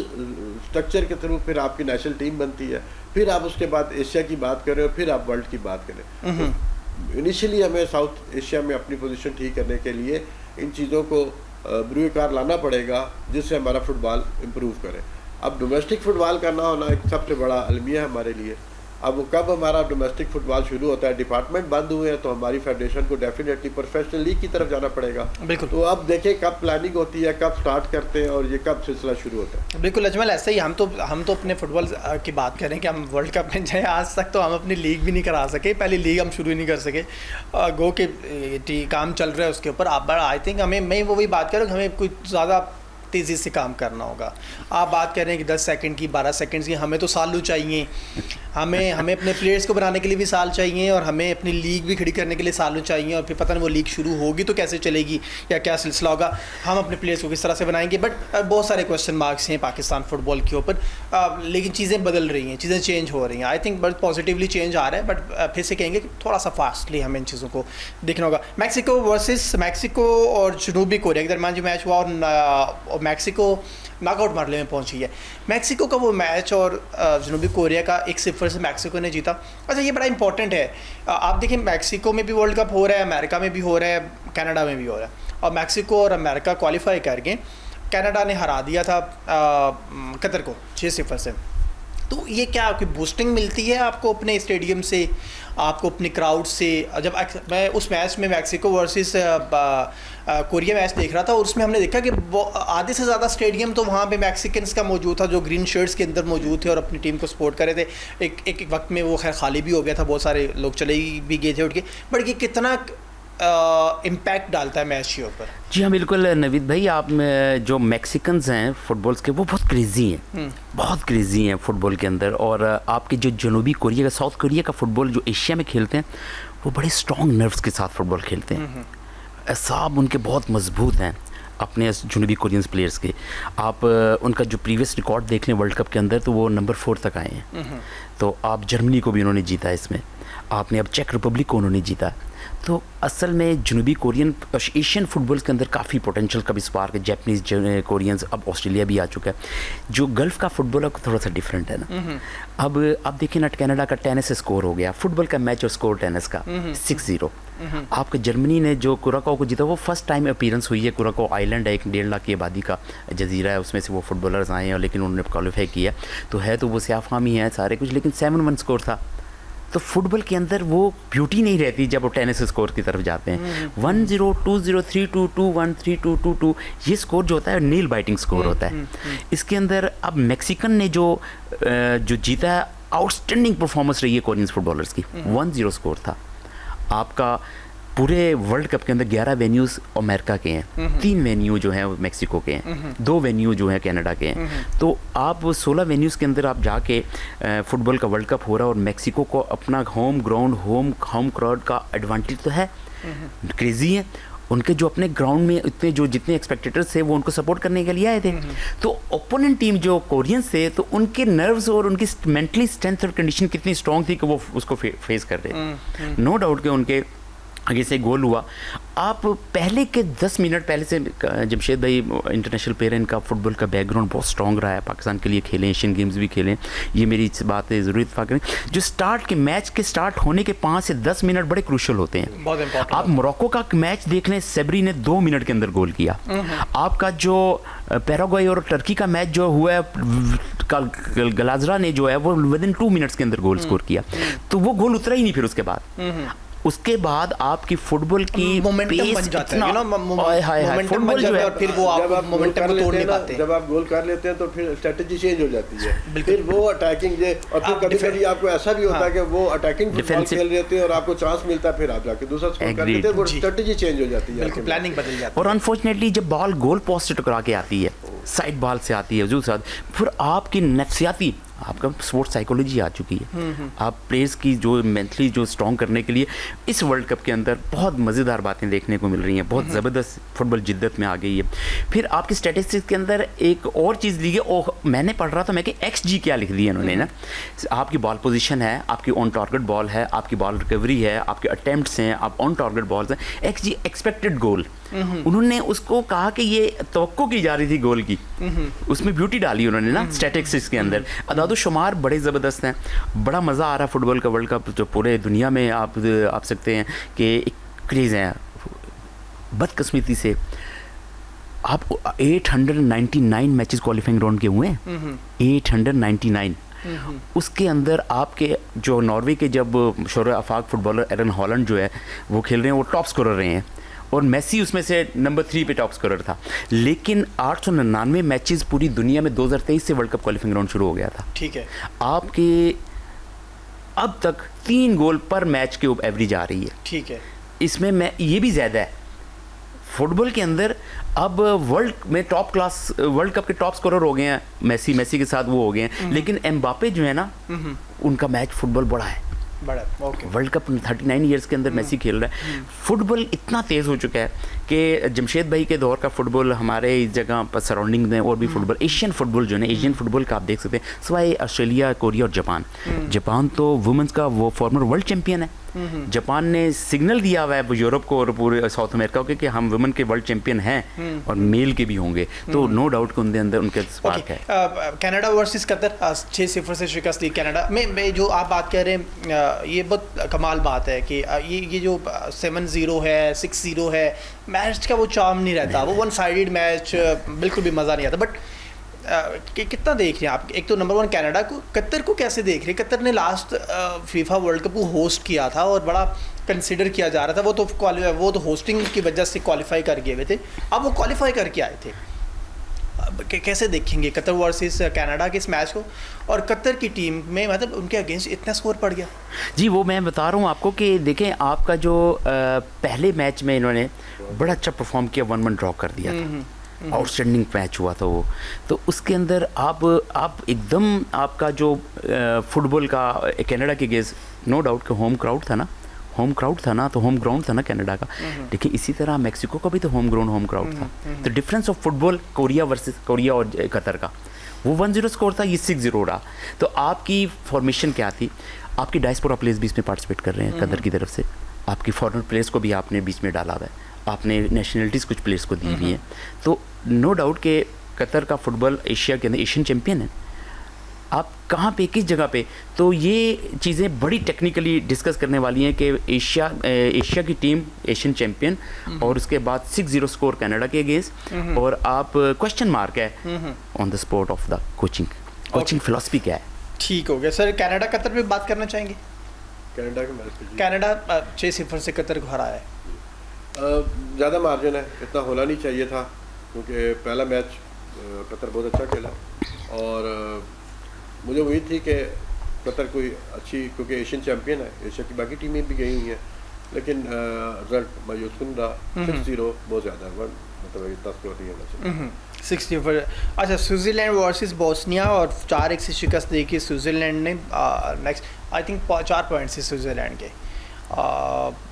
स्ट्रक्चर के थ्रू फिर आपकी नेशनल टीम बनती है, फिर आप उसके बाद एशिया की बात करें और फिर आप वर्ल्ड की बात करें। तो इनिशियली हमें साउथ एशिया में अपनी पोजीशन ठीक करने के लिए इन चीज़ों को बुरुकार लाना पड़ेगा, जिससे हमारा फुटबॉल इम्प्रूव करे। अब डोमेस्टिक फुटबॉल का ना होना एक सबसे बड़ा अलमिया है हमारे लिए। अब कब हमारा डोमेस्टिक फुटबॉल शुरू होता है? डिपार्टमेंट बंद हुए हैं तो हमारी फेडरेशन को डेफिनेटली प्रोफेशनल लीग की तरफ जाना पड़ेगा। बिल्कुल। तो अब देखें कब प्लानिंग होती है, कब स्टार्ट करते हैं और ये कब सिलसिला शुरू होता है। बिल्कुल अजमल, ऐसे ही हम तो अपने फुटबॉल की बात करें कि हम वर्ल्ड कप में जाए, आज तक तो हम अपनी लीग भी नहीं करा सके, पहली लीग हम शुरू ही नहीं कर सके। गो के काम चल रहा है उसके ऊपर। आप आई थिंक मैं वही बात कर रहा हूँ, हमें कुछ ज़्यादा तेज़ी से काम करना होगा। आप बात कर रहे हैं कि 10 सेकंड की, 12 सेकंड की, हमें तो साल चाहिए। हमें अपने प्लेयर्स को बनाने के लिए भी साल चाहिए और हमें अपनी लीग भी खड़ी करने के लिए सालों चाहिए। और फिर पता नहीं वो लीग शुरू होगी तो कैसे चलेगी या क्या सिलसिला होगा, हम अपने प्लेयर्स को किस तरह से बनाएंगे। बट बहुत सारे क्वेश्चन मार्क्स हैं पाकिस्तान फुटबॉल के ऊपर। लेकिन चीज़ें बदल रही हैं, चीज़ें चेंज हो रही हैं। आई थिंक बहुत पॉजिटिवली चेंज आ रहा है, बट फिर से कहेंगे कि थोड़ा सा फास्टली हमें इन चीज़ों को देखना होगा। मैक्सिको वर्सेस मैक्सिको और जनूबी कोरिया के दरमियान जो मैच हुआ और मैक्सिको नॉकआउट मारले में पहुंची है। मैक्सिको का वो मैच और जनूबी कोरिया का 1-0 से मैक्सिको ने जीता। अच्छा, ये बड़ा इंपॉर्टेंट है। आप देखिए मैक्सिको में भी वर्ल्ड कप हो रहा है, अमेरिका में भी हो रहा है, कनाडा में भी हो रहा है। और मैक्सिको और अमेरिका क्वालिफाई करके कनाडा ने हरा दिया था कतर को 6-0 से। तो ये क्या आपकी बूस्टिंग मिलती है आपको अपने स्टेडियम से, आपको अपने क्राउड से? जब मैं उस मैच में मैक्सिको वर्सेस कोरिया मैच देख रहा था, और उसमें हमने देखा कि आधे से ज़्यादा स्टेडियम तो वहाँ पे मैक्सिकन्स का मौजूद था, जो ग्रीन शर्ट्स के अंदर मौजूद थे और अपनी टीम को सपोर्ट कर रहे थे। एक वक्त में वो खैर खाली भी हो गया था, बहुत सारे लोग चले भी गए थे उठ के, बट ये कितना इम्पैक्ट डालता है मैच के ऊपर? जी हाँ बिल्कुल नवीद भाई, आप जो मैक्सिकन्स हैं फुटबॉल्स के वो बहुत क्रेज़ी हैं, बहुत क्रेज़ी हैं फुटबॉल के अंदर। और आपके जो जनूबी कोरिया का, साउथ कोरिया का फुटबॉल जो एशिया में खेलते हैं, वो बड़े स्ट्रॉन्ग नर्व्स के साथ फुटबॉल खेलते हैं। एसाब उनके बहुत मजबूत हैं अपने जनूबी कोरियंस प्लेयर्स के। आप उनका जो प्रीवियस रिकॉर्ड देख लें वर्ल्ड कप के अंदर, तो वो नंबर 4 तक आए हैं। तो आप जर्मनी को भी उन्होंने जीता है इसमें, आपने अब चेक रिपब्लिक को उन्होंने जीता। तो असल में जनूबी कोरियन एशियन फुटबॉल के अंदर काफ़ी पोटेंशियल का भी स्पार्क है। जैपनीज़ कोरियंस, अब ऑस्ट्रेलिया भी आ चुका है। जो गल्फ़ का फुटबॉल है थोड़ा सा डिफरेंट है ना। अब आप देखिए ना, कनाडा का टेनिस स्कोर हो गया, फुटबॉल का मैच और स्कोर टेनिस का 6-0। आपके जर्मनी ने जो कुराकाओ को जीता, वो फर्स्ट टाइम अपीयरेंस हुई है। कुराकाओ आइलैंड है, एक 1.5 लाख की आबादी का जजीरा है, उसमें से वो फुटबॉलर्स आए हैं, लेकिन उन्होंने क्वालिफाई किया। तो है तो वो सियाफाम ही है सारे कुछ, लेकिन 7-1 स्कोर था। तो फुटबॉल के अंदर वो ब्यूटी नहीं रहती जब वो टेनिस स्कोर की तरफ जाते हैं। 1-0, 2-0, 3-2, 2-1, 3-2, 2-2, ये स्कोर जो होता है नील बाइटिंग स्कोर होता है। इसके अंदर अब मैक्सिकन ने जो जीता है, आउटस्टैंडिंग परफॉर्मेंस रही है कोरियंस फुटबॉलर्स की। 1-0 स्कोर था। आपका पूरे वर्ल्ड कप के अंदर 11 वेन्यूज़ अमेरिका के हैं, 3 वेन्यू जो हैं वो मैक्सिको के हैं, 2 वेन्यू जो हैं कनाडा के हैं। तो आप 16 वेन्यूज़ के अंदर आप जाके फुटबॉल का वर्ल्ड कप हो रहा है, और मैक्सिको को अपना होम ग्राउंड, होम क्राउड का एडवांटेज तो है। क्रेज़ी है उनके, जो अपने ग्राउंड में इतने जो जितने एक्सपेक्टेटर्स थे वो उनको सपोर्ट करने के लिए आए थे। तो ओपोनेंट टीम जो कोरियंस थे, तो उनके नर्व्स और उनकी मेंटली स्ट्रेंथ और कंडीशन कितनी स्ट्रॉन्ग थी कि वो उसको फेस कर रहे। नो डाउट कि उनके आगे से गोल हुआ। आप पहले के 10 मिनट पहले से, जमशेद भाई इंटरनेशनल प्लेयर, इनका फुटबॉल का बैकग्राउंड बहुत स्ट्रॉन्ग रहा है, पाकिस्तान के लिए खेलें, एशियन गेम्स भी खेलें, ये मेरी बात है, ज़रूर इत्तेफाक करें। जो स्टार्ट के मैच के स्टार्ट होने के 5 से 10 मिनट बड़े क्रूशल होते हैं, बहुत इंपॉर्टेंट। आप मोरक्को का मैच देख लें, सेबरी ने 2 मिनट के अंदर गोल किया। आपका जो पैराग्वे और टर्की का मैच जो हुआ है, गलाजरा ने जो है वो विदिन 2 मिनट्स के अंदर गोल स्कोर किया। तो वो गोल उतरा ही नहीं फिर उसके बाद आपकी फुटबॉल की मोमेंटम बन जाता है, मोमेंटम बन जाता है, और फिर वो आप मोमेंटम को तोड़ नहीं पाते। जब आप गोल कर लेते हैं तो फिर स्ट्रेटजी चेंज हो जाती है, फिर वो अटैकिंग, और फिर कभी-कभी आपको ऐसा भी होता है कि वो अटैकिंग फुटबॉल खेल रहे होते हैं और आपको चांस मिलता है, फिर आप जाके दूसरा स्कोर कर लेते हैं, वो स्ट्रेटजी चेंज हो जाती है, प्लानिंग बदल जाती है। और अनफॉर्चुनेटली जब बॉल गोल पोस्ट से टकरा के आती है, साइड बॉल से आती है, फिर आपकी नफ्सियाती, आपका स्पोर्ट्स साइकोलॉजी आ चुकी है। आप प्लेयर्स की जो मेंटली जो स्ट्रॉन्ग करने के लिए इस वर्ल्ड कप के अंदर बहुत मज़ेदार बातें देखने को मिल रही हैं, बहुत ज़बरदस्त फुटबॉल जिद्दत में आ गई है। फिर आपकी स्टैटिस्टिक्स के अंदर एक और चीज़ ली है, मैंने पढ़ रहा था मैं कि XG क्या लिख दिया उन्होंने ना, आपकी बॉल पोजीशन है, आपकी ऑन टारगेट बॉल है, आपकी बॉल रिकवरी है, आपके अटेम्प्ट्स हैं, आप ऑन टारगेट बॉल्स हैं। XG एक्सपेक्टेड गोल, उन्होंने उसको कहा कि ये तवक्को की जा रही थी गोल की, उसमें ब्यूटी डाली उन्होंने ना स्टैटिस्टिक्स के अंदर। शुमार बड़े ज़बरदस्त हैं, बड़ा मज़ा आ रहा है फुटबॉल का वर्ल्ड कप, जो पूरे दुनिया में आप सकते हैं कि एक क्रेज़ है। बदकिस्मती से आप 899 मैचेस क्वालिफाइंग राउंड के हुए हैं, 899। उसके अंदर आपके जो नॉर्वे के जब शोर आफाक फुटबॉलर एरन हॉलैंड जो है वो खेल रहे हैं, वो टॉप स्कोरर रहे हैं, और मेसी उसमें से नंबर 3 पे टॉप स्कोरर था। लेकिन 899 मैचेस पूरी दुनिया में 2023 से वर्ल्ड कप क्वालिफाइंग राउंड शुरू हो गया था। ठीक है, आपके अब तक 3 गोल पर मैच के एवरेज आ रही है। ठीक है, इसमें मैं ये भी ज़्यादा है फुटबॉल के अंदर। अब वर्ल्ड में टॉप क्लास वर्ल्ड कप के टॉप स्कोरर हो गए हैं, मेसी के साथ वो हो गए हैं, लेकिन एम्बापे जो है ना, उनका मैच फुटबॉल बड़ा है, वर्ल्ड कप 39 ईयर्स के अंदर मेसी खेल रहा है। फुटबॉल इतना तेज़ हो चुका है कि जमशेद भाई के दौर का फुटबॉल हमारे इस जगह पर सराउंडिंग में और भी फुटबॉल, एशियन फुटबॉल जो है, एशियन फुटबॉल का आप देख सकते हैं, सिवाय ऑस्ट्रेलिया, कोरिया और जापान तो वुमेंस का वो फॉर्मर वर्ल्ड चैंपियन है। जापान ने सिग्नल दिया हुआ है यूरोप को और पूरे साउथ अमेरिका को कि हम वुमेन के वर्ल्ड चैंपियन हैं और मेल के भी होंगे। तो नो डाउट कि उनके अंदर उनके स्पार्क है। कनाडा वर्सेस कतर 6-0 से शिकस्त दी कनाडा में जो आप बात कर रहे हैं, ये बहुत कमाल बात है कि ये जो 7-0 है, 6-0 है, मैच का वो चार्म नहीं रहता, वो वन साइडेड मैच बिल्कुल भी मज़ा नहीं आता। बट कितना देख रहे हैं आप? एक तो नंबर 1 कनाडा को, कतर को कैसे देख रहे हैं? कतर ने लास्ट फीफा वर्ल्ड कप को होस्ट किया था और बड़ा कंसिडर किया जा रहा था। वो तो होस्टिंग की वजह से क्वालिफाई कर गए हुए थे, अब वो क्वालिफाई करके आए थे। कैसे देखेंगे कतर वर्सेस कनाडा के इस मैच को? और कतर की टीम में मतलब उनके अगेंस्ट इतना स्कोर पड़ गया। जी, वो मैं बता रहा हूँ आपको कि देखें, आपका जो पहले मैच में इन्होंने बड़ा अच्छा परफॉर्म किया, 1-1 ड्रॉ कर दिया था, आउटस्टैंडिंग मैच हुआ था वो। तो उसके अंदर आप एकदम आपका जो फुटबॉल का कनाडा के अगेंस्ट नो डाउट कि होम क्राउड था ना, तो होम ग्राउंड था ना कनाडा का। देखिए इसी तरह मैक्सिको का भी तो होम क्राउड था। तो डिफरेंस ऑफ फुटबॉल कोरिया और कतर का, वो 1-0 स्कोर था, ये 6-0 रहा। तो आपकी फॉर्मेशन क्या थी? आपकी डायस्पोरा प्लेयर्स भी इसमें पार्टिसिपेट कर रहे हैं कतर की तरफ से, आपकी फॉरेन प्लेयर्स को भी आपने बीच में डाला हुआ है, आपने नेशनलिटीज़ कुछ प्लेयर्स को दी हुई हैं। तो नो डाउट कि कतर का फुटबॉल एशिया के अंदर एशियन चैम्पियन है। आप कहाँ पे, किस जगह पे? तो ये चीज़ें बड़ी टेक्निकली डिस्कस करने वाली हैं कि एशिया की टीम एशियन चैम्पियन, और उसके बाद 6-0 स्कोर कनाडा के अगेंस्ट, और आप क्वेश्चन मार्क है on the spot of the coaching philosophy क्या है। ठीक हो गया सर। कनाडा कतर पे बात करना चाहेंगे? कनाडा के मैच पे कनाडा 6-0 से कतर को हराया है। ज़्यादा मार्जिन है, इतना होना नहीं चाहिए था, क्योंकि पहला मैच कतर बहुत अच्छा खेला और मुझे उम्मीद थी कि कतर कोई अच्छी, क्योंकि एशियन चैम्पियन है, एशिया की बाकी टीमें भी गई हुई हैं, लेकिन रिजल्ट मायूसकुन रहा। 6-0 बहुत ज़्यादा है, मतलब इतना स्कोर नहीं होना चाहिए। 60 अच्छा, स्विट्ज़रलैंड वर्सेस बोस्निया और 4-1 से शिकस्त देखी स्विट्ज़रलैंड ने। नेक्स्ट आई थिंक 4 पॉइंट्स है स्विट्ज़रलैंड के,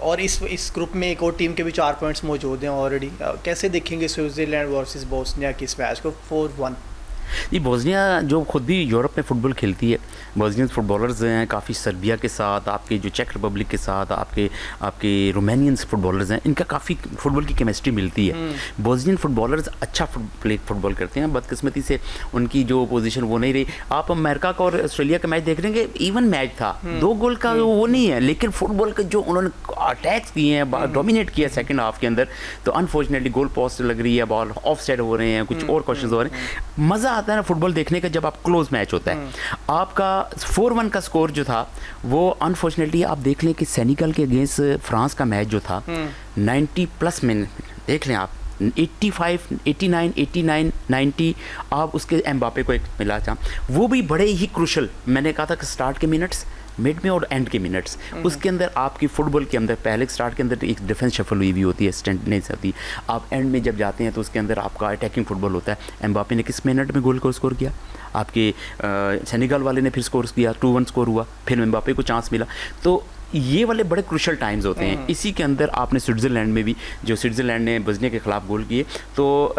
और इस ग्रुप में एक और टीम के भी 4 पॉइंट्स मौजूद हैं ऑलरेडी। कैसे देखेंगे स्विट्ज़रलैंड वर्सेस बोस्निया की इस मैच को? 4-1। ये बोस्निया जो खुद भी यूरोप में फ़ुटबॉल खेलती है, बोस्नियन फुटबॉलर्स हैं काफ़ी, सर्बिया के साथ, आपके जो चेक रिपब्लिक के साथ, आपके रोमानियंस फुटबॉलर्स हैं, इनका काफ़ी फुटबॉल की केमिस्ट्री मिलती है। बोस्नियन फुटबॉलर्स अच्छा फुटबॉल करते हैं, बदकिस्मती से उनकी जो पोजीशन वो नहीं रही। आप अमेरिका का और ऑस्ट्रेलिया का मैच देख रहे हैं कि इवन मैच था, 2 गोल का वो नहीं है, लेकिन फुटबॉल के जो उन्होंने अटैक्स किए हैं, डोमिनेट किया सेकेंड हाफ के अंदर, तो अनफॉर्चुनेटली गोल पोस्ट लग रही है, बॉल ऑफ साइड हो रहे हैं, कुछ और क्वेश्चन हो रहे हैं। मज़ा आता है ना फुटबॉल देखने का जब आप क्लोज मैच होता है। आपका 4-1 का स्कोर जो था वो अनफॉर्चुनेटली आप देख लें कि सेनेगल के अगेंस्ट फ्रांस का मैच जो था 90+ मिनट देख लें आप, 85, 89, 90 आप उसके एम्बापे को एक मिला था, वो भी बड़े ही क्रूशल, मैंने कहा था कि स्टार्ट के मिनट्स, मिड में और एंड के मिनट्स, उसके अंदर आपकी फुटबॉल के अंदर पहले स्टार्ट के अंदर एक डिफेंस शफल हुई भी होती है, स्टैंडनेस होती है, आप एंड में जब जाते हैं तो उसके अंदर आपका अटैकिंग फुटबॉल होता है। एम्बापे ने किस मिनट में गोल को स्कोर किया? आपके सेनेगल वाले ने फिर स्कोर किया, 2-1 स्कोर हुआ, फिर एम्बापे को चांस मिला। तो ये वाले बड़े क्रूशल टाइम्स होते हैं। इसी के अंदर आपने स्विट्ज़रलैंड में भी, जो स्विट्ज़रलैंड ने बोस्निया के ख़िलाफ़ गोल किए, तो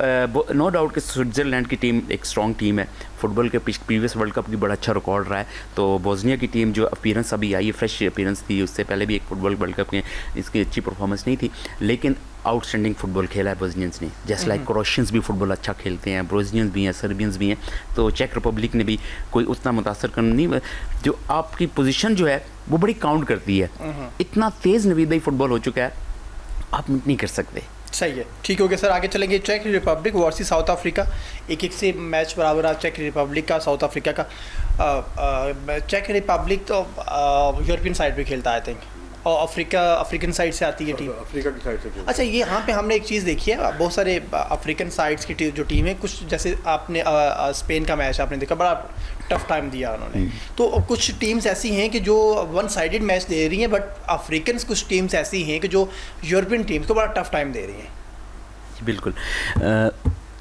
नो डाउट कि स्विट्ज़रलैंड की टीम एक स्ट्रॉन्ग टीम है, फुटबॉल के प्रीवियस वर्ल्ड कप की बड़ा अच्छा रिकॉर्ड रहा है। तो बोस्निया की टीम जो अपीयरेंस अभी आई है, फ्रेश अपीयरेंस थी, उससे पहले भी एक फुटबॉल वर्ल्ड कप में इसकी अच्छी परफॉर्मेंस नहीं थी, लेकिन आउटस्टैंडिंग फुटबॉल खेला है बोस्नियंस ने। जैसे लाइक क्रोएशियंस भी फुटबॉल अच्छा खेलते हैं, बोस्नियंस भी हैं, सर्बियंस भी हैं, तो चेक रिपब्लिक ने भी कोई उतना मुतासर कर नहीं, जो आपकी पोजीशन जो है वो बड़ी काउंट करती है। इतना तेज़ नवीदाई फुटबॉल हो चुका है, आप नहीं कर सकते। सही है, ठीक हो गया सर। आगे चलेंगे, चेक रिपब्लिक वर्सेस साउथ अफ्रीका, 1-1 से मैच बराबर है चेक रिपब्लिक का साउथ अफ्रीका का। चेक रिपब्लिक तो यूरोपियन साइड पे खेलता है आई थिंक, और अफ्रीकन साइड से आती है टीम, अफ्रीका की साइड से। अच्छा, ये यहाँ पे हमने एक चीज़ देखी है, बहुत सारे अफ्रीकन साइड्स की जो टीम है, कुछ जैसे आपने स्पेन का मैच आपने देखा, बड़ा टफ टाइम दिया उन्होंने। तो कुछ टीम्स ऐसी हैं कि जो 1 साइडेड मैच दे रही हैं, बट अफ्रीकन कुछ टीम्स ऐसी हैं कि जो यूरोपियन टीम्स को बड़ा टफ टाइम दे रही हैं। बिल्कुल।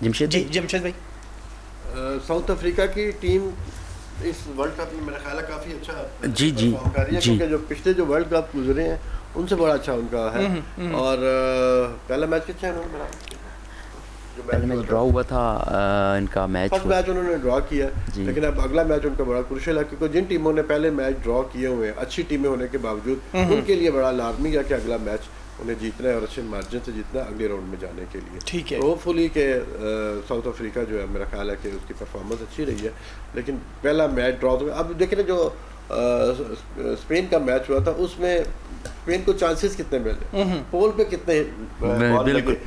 जमशेद भाई, साउथ अफ्रीका की टीम इस वर्ल्ड कप में मेरा ख्याल है काफ़ी अच्छा जी क्योंकि जो पिछले जो वर्ल्ड कप गुजरे हैं उनसे बड़ा अच्छा उनका है। और पहला मैच कितना है उन्होंने, जो पहला मैच ड्रॉ हुआ था इनका मैच, फर्स्ट मैच उन्होंने ड्रॉ किया, लेकिन अब अगला मैच उनका बड़ा क्रूशियल है, क्योंकि जिन टीमों ने पहले मैच ड्रॉ किए हुए हैं, अच्छी टीमें होने के बावजूद, उनके लिए बड़ा लाजमी है कि अगला मैच उन्हें जीतना है और अच्छे मार्जिन से जीतना है अगले राउंड में जाने के लिए। ठीक है, होपफुली के साउथ अफ्रीका जो है, मेरा ख्याल है कि उसकी परफॉर्मेंस अच्छी रही है, लेकिन पहला मैच ड्रॉ तो अब देखिए ना, जो स्पेन का मैच हुआ था, उसमें स्पेन को चांसेस कितने मिले, पोल पे कितने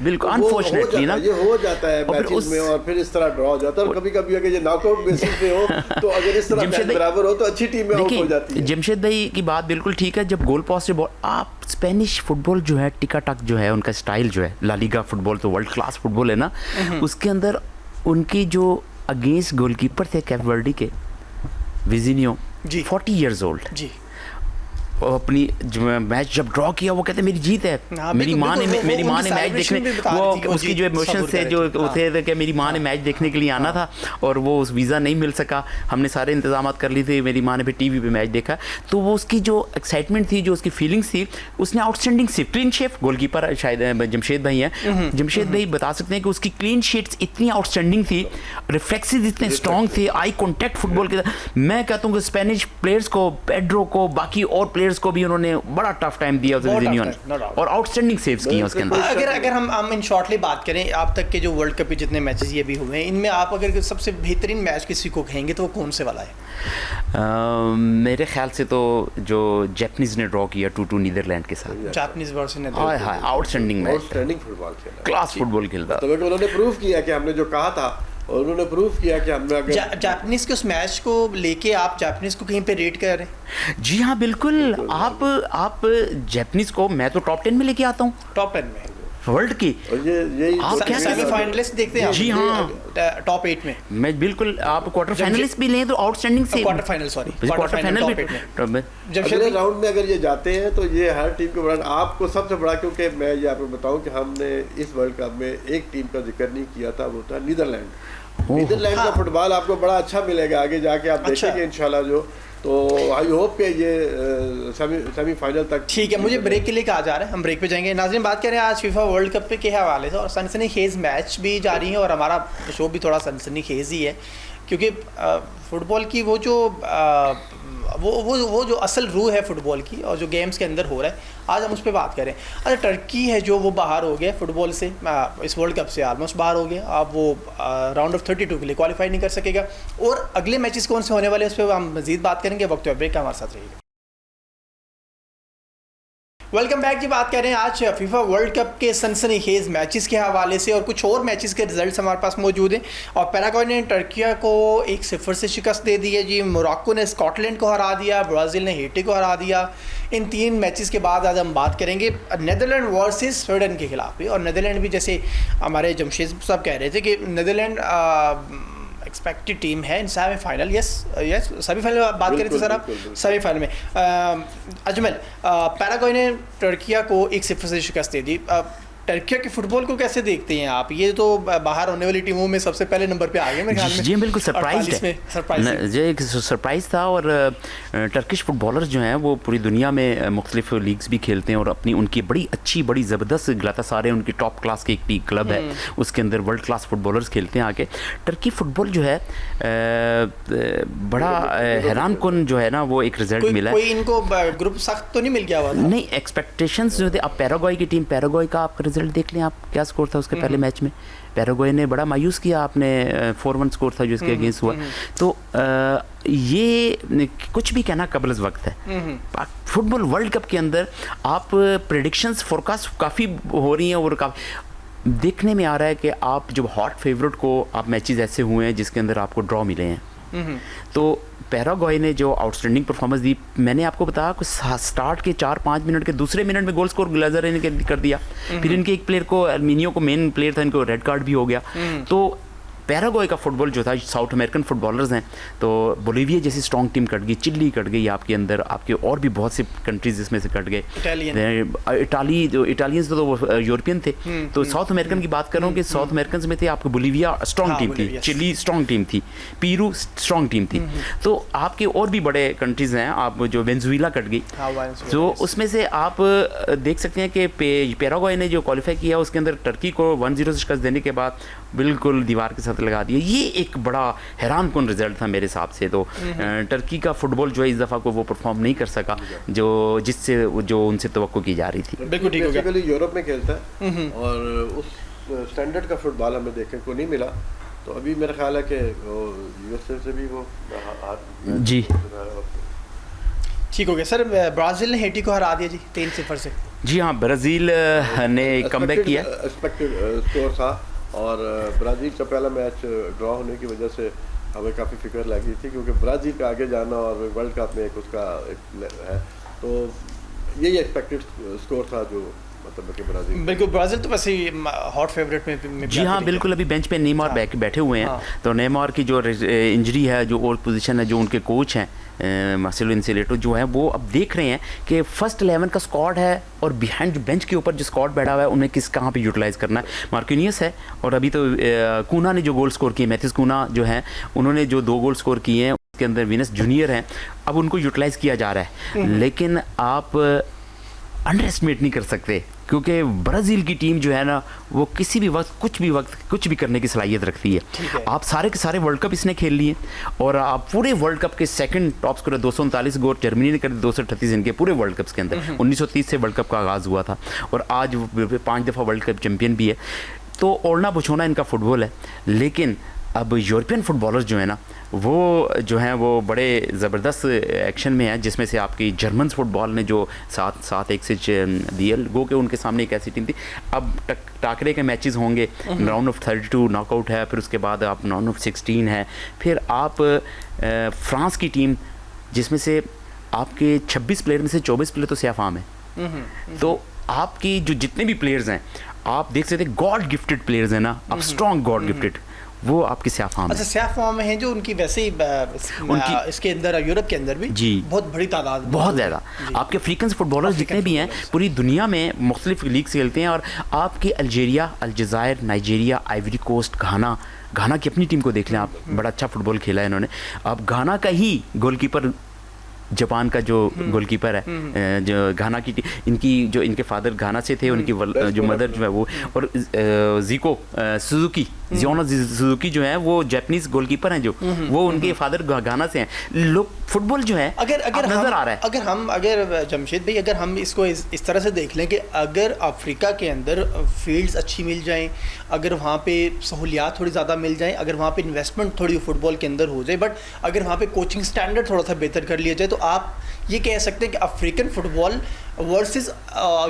बिल्कुल अनफॉर्चुनेटली ना ये हो जाता है मैचेस में, और फिर इस तरह ड्रॉ हो जाता है। और कभी-कभी अगर ये नॉकआउट बेसिस पे हो तो अगर इस तरह मैच बराबर हो तो अच्छी टीम में आउट हो जाती है। जमशेद भाई की बात बिल्कुल ठीक है। जब गोल पोस्ट से बॉल, आप स्पेनिश फुटबॉल जो है, टिका टक जो है उनका स्टाइल जो है, ला लीगा फुटबॉल तो वर्ल्ड क्लास फुटबॉल है ना, उसके अंदर उनकी जो अगेंस्ट गोलकीपर थे कैप वर्डी के विजिनियो, 40 इयर्स ओल्ड जी, अपनी मैच जब ड्रॉ किया वो कहते मेरी जीत है। मेरी माँ ने मैच देखने, वो उसकी जो इमोशंस थे जो थे कि मेरी माँ ने मैच देखने के लिए आना था और वो उस वीज़ा नहीं मिल सका, हमने सारे इंतजाम कर लिए थे, मेरी माँ ने भी टीवी पे मैच देखा। तो वो उसकी जो एक्साइटमेंट थी, जो उसकी फीलिंग्स थी, उसने outstanding save, clean shape, goalkeeper शायद जमशेद भाई हैं, जमशेद भाई बता सकते हैं कि उसकी क्लीन शीट्स इतनी आउटस्टैंडिंग थी, रिफ्लेक्सेस इतने स्ट्रॉन्ग थे, आई कॉन्टैक्ट फुटबॉल के। मैं कहता हूँ कि स्पेनिश प्लेयर्स को, पेड्रो को, बाकी और प्लेयर्स को भी उन्होंने बड़ा टफ टाइम दिया और आउटस्टैंडिंग सेव्स किए उसके अंदर। अगर हम इन शॉर्टली बात करें, आप तक के जो वर्ल्ड कप के जितने मैचेस ये भी हुए हैं, इनमें आप अगर सबसे बेहतरीन मैच किसी को कहेंगे तो वो कौन से वाला है? मेरे ख्याल से तो जो जापानीज ने ड्रॉ किया 2-2 नीदरलैंड के साथ, जापानीज वर्सेस नीदरलैंड, हाय आउटस्टैंडिंग मैच, आउटस्टैंडिंग फुटबॉल खेला, क्लास फुटबॉल खेलता। तो उन्होंने प्रूव किया कि हमने जो कहा था, और उन्होंने प्रूव किया कि हमने अगर जापानीज के उस मैच को लेके आप जापानीज को कहीं पे रेट कर रहे हैं? जी हाँ बिल्कुल। आप जापानीज को मैं तो टॉप 10 में लेके आता हूँ, टॉप 10 में वर्ल्ड की। आप क्या सेमीफाइनलिस्ट देखते हैं? जी हाँ, टॉप 8 में मैं बिल्कुल। आप क्वार्टर फाइनलिस्ट भी लें तो आउटस्टैंडिंग से, क्वार्टर फाइनल भी अगले राउंड में अगर ये जाते हैं तो ये हर टीम को बड़ा, आपको सबसे बड़ा, क्योंकि मैं ये आपको बताऊं कि हमने इस वर्ल्ड कप में एक टीम का जिक्र नहीं किया था, वो था नीदरलैंड। नीदरलैंड का फुटबॉल आपको बड़ा अच्छा मिलेगा आगे जाके, आप देखेंगे इंशाल्लाह। जो तो आई होप के ये सेमीफाइनल तक। ठीक है, मुझे ब्रेक के लिए कहा जा रहा है, हम ब्रेक पे जाएंगे। नाज़रीन, बात करें आज फीफा वर्ल्ड कप के हवाले से, और सनसनीखेज मैच भी जारी है और हमारा शो भी थोड़ा सनसनीखेज ही है, क्योंकि फुटबॉल की वो जो वो जो असल रूह है फुटबॉल की और जो गेम्स के अंदर हो रहा है, आज हम उस पर बात करें। अच्छा, टर्की है जो वो बाहर हो गया फुटबॉल से, इस वर्ल्ड कप से ऑलमोस्ट बाहर हो गया। अब वो राउंड ऑफ 32 के लिए क्वालिफाई नहीं कर सकेगा, और अगले मैचेस कौन से होने वाले हैं उस पर हम मज़ीद बात करेंगे। वक्त ब्रेक का हमारे साथ रहिएगा। वेलकम बैक जी। बात कर रहे हैं आज फीफा वर्ल्ड कप के सनसनीखेज मैचेस के हवाले से, और कुछ और मैचेस के रिजल्ट्स हमारे पास मौजूद हैं। और पैराग्वे ने टर्किया को 1-0 से शिकस्त दे दी है जी, मोरक्को ने स्कॉटलैंड को हरा दिया, ब्राज़ील ने हेटी को हरा दिया। इन 3 मैचेस के बाद आज हम बात करेंगे नीदरलैंड वर्सेस स्वीडन के खिलाफ भी। और नीदरलैंड भी, जैसे हमारे जमशेद साहब कह रहे थे कि नीदरलैंड एक्सपेक्टेड टीम है इन सेमीफाइनल। यस सेमीफाइनल बात करें तो सर आप सेमीफाइनल में अजमल, पैराग्वे ने टर्किया को 1-0 से शिकस्त दे दी। टर्किया के फुटबॉल को कैसे देखते हैं आप? ये तो बाहर होने वाली टीमों में सबसे पहले नंबर पे आ गए मेरे ख्याल में। जी बिल्कुल सरप्राइज था। और टर्किश फुटबॉलर्स जो हैं वो पूरी दुनिया में मुख्तलिफ लीग्स भी खेलते हैं, और अपनी उनकी बड़ी ज़बरदस्त गलातासाराय उनकी टॉप क्लास की एक क्लब है, उसके अंदर वर्ल्ड क्लास फुटबॉलर्स खेलते हैं आके। टर्की फुटबॉल जो है बड़ा हैरान कुन जो है ना, वो एक रिजल्ट मिला है। कोई इनको ग्रुप सख्त तो नहीं मिल गया हुआ? नहीं, एक्सपेक्टेशंस जो थे। अब पैराग्वे की टीम, पैराग्वे का आप रिजल्ट देख लें, आप क्या स्कोर था उसके पहले मैच में। पैराग्वे ने बड़ा मायूस किया, आपने 4-1 स्कोर था जो इसके अगेंस्ट हुआ। तो ये कुछ भी कहना कबल वक्त है। फुटबॉल वर्ल्ड कप के अंदर आप प्रेडिक्शंस, फोरकास्ट काफ़ी हो रही हैं, और काफ़ी देखने में आ रहा है कि आप जब हॉट फेवरेट को आप मैचेस ऐसे हुए हैं जिसके अंदर आपको ड्रॉ मिले हैं, तो पैराग्वे ने जो आउटस्टैंडिंग परफॉर्मेंस दी, मैंने आपको बताया कि स्टार्ट के 4-5 मिनट के दूसरे मिनट में गोल स्कोर ग्लाजर ने कर दिया। फिर इनके एक प्लेयर को, अर्मीनियो को मेन प्लेयर था, इनको रेड कार्ड भी हो गया। तो पैराग्वे का फुटबॉल जो था, साउथ अमेरिकन फुटबॉलर्स हैं, तो बोलीविया जैसी स्ट्रॉन्ग टीम कट गई, चिली कट गई आपके अंदर, आपके और भी बहुत से कंट्रीज इसमें से कट गए। इटालियंस तो यूरोपियन थे। तो साउथ अमेरिकन की बात कर रहा हूँ कि साउथ अमेरिकन में थे आपके बोलीविया स्ट्रॉन्ग टीम थी, चिली स्ट्रॉन्ग टीम थी, पीरू स्ट्रॉन्ग टीम थी। तो आपके और भी बड़े कंट्रीज हैं, आप जो वेनेजुएला कट गई, तो उसमें से आप देख सकते हैं कि पैराग्वे ने जो क्वालिफाई किया उसके अंदर टर्की को 1-0 से शिकस्त देने के बाद बिल्कुल दीवार के साथ लगा दिया। ये एक बड़ा हैरान कुन रिजल्ट था मेरे हिसाब से। तो टर्की का फुटबॉल जो है इस दफ़ा को वो परफॉर्म नहीं कर सका जो उनसे तवक्को की जा रही थी। बिल्कुल ठीक हो गया। बेसिकली यूरोप में खेलता है और उस स्टैंडर्ड का फुटबॉल हमें देखने को नहीं मिला। तो अभी मेरा ख्याल है कि यूएसए से भी वो जी ठीक हो गया सर। ब्राज़ील ने हेटी को हरा दिया जी 3-0 से। जी हाँ, ब्राज़ील ने कमबैक किया। एक्सपेक्टेड स्कोर था और ब्राज़ील का पहला मैच ड्रॉ होने की वजह से हमें काफ़ी फिक्र लगी थी, क्योंकि ब्राज़ील का आगे जाना और वर्ल्ड कप में एक उसका है, तो यही एक्सपेक्टेड स्कोर था जो मतलब कि ब्राज़ील। बिल्कुल, ब्राज़ील तो वैसे ही हॉट फेवरेट में जी हाँ बिल्कुल। अभी बेंच पे नेमार बैठे हुए हैं। तो नेमार की जो इंजरी है, जो ओल्ड पोजीशन है, जो उनके कोच हैं मार्सेलो इंसिलेटो जो है, वो अब देख रहे हैं कि फर्स्ट 11 का स्क्वाड है और बिहाइंड बेंच के ऊपर जो स्क्वाड बैठा हुआ है उन्हें कहाँ पे यूटिलाइज़ करना है। मार्किनियस है और अभी तो कूना ने जो गोल स्कोर किए, मैथिस कूना जो है उन्होंने जो 2 गोल स्कोर किए हैं, उसके अंदर विनस जूनियर हैं, अब उनको यूटिलाइज़ किया जा रहा है। लेकिन आप अंडर एस्टिमेट नहीं कर सकते, क्योंकि ब्राज़ील की टीम जो है ना, वो किसी भी वक्त कुछ भी करने की सलाहियत रखती है। आप सारे के सारे वर्ल्ड कप इसने खेल लिए और आप पूरे वर्ल्ड कप के सेकंड टॉप स्कोरर 239 गोल जर्मनी ने कर 238 इनके पूरे वर्ल्ड कप्स के अंदर। 1930 से वर्ल्ड कप का आगाज़ हुआ था और आज 5 दफ़ा वर्ल्ड कप चैम्पियन भी है। तो ओढ़ना बुछोना इनका फुटबॉल है। लेकिन अब यूरोपियन फुटबॉलर्स जो है ना, वो जो हैं वो बड़े ज़बरदस्त एक्शन में हैं, जिसमें से आपकी जर्मन फुटबॉल ने जो 7-1 से दिए, गो के उनके सामने एक ऐसी टीम थी। अब टाकरे के मैचेस होंगे, राउंड ऑफ 32 नॉकआउट है, फिर उसके बाद आप राउंड ऑफ 16 है, फिर आप फ्रांस की टीम जिसमें से आपके 26 प्लेयर में से 24 प्लेयर तो स्याफाम है। तो आपकी जो जितने भी प्लेयर्स हैं, आप देख सकते हैं गॉड गिफ्टेड प्लेयर्स हैं ना, अब स्ट्रॉन्ग गॉड गिफ्टेड, वो आपके स्याह फॉर्म अच्छा स्याह फॉर्म में है जो उनकी वैसे ही उनकी इसके अंदर यूरोप के अंदर भी जी बहुत बड़ी तादाद, बहुत ज़्यादा आपके अफ्रीकन फुटबॉलर्स जितने भी हैं पूरी दुनिया में मुख्तलिफ लीग से खेलते हैं। और आपकी अल्जीरिया, अलजायर, नाइजीरिया, आइवरी कोस्ट, घाना की अपनी टीम को देख लें आप, बड़ा अच्छा फुटबॉल खेला है इन्होंने। अब घाना का ही गोलकीपर, जापान का जो गोलकीपर है, जो घाना की इनकी जो इनके फादर घाना से थे, उनकी जो मदर जो है वो, और जीको सुजुकी, जियोना सुजुकी जो है वो जापानीज गोलकीपर हैं, जो वो उनके फादर घाना से हैं। लोग फुटबॉल जो है अगर नजर आ रहा है। अगर जमशेद भाई, अगर हम इसको इस तरह से देख लें कि अगर अफ्रीका के अंदर फील्ड्स अच्छी मिल जाएं, अगर वहाँ पे सहूलियात थोड़ी ज़्यादा मिल जाएं, अगर वहाँ पे इन्वेस्टमेंट थोड़ी फुटबॉल के अंदर हो जाए, बट अगर वहाँ पे कोचिंग स्टैंडर्ड थोड़ा सा बेहतर कर लिया जाए, तो आप ये कह सकते हैं कि African football versus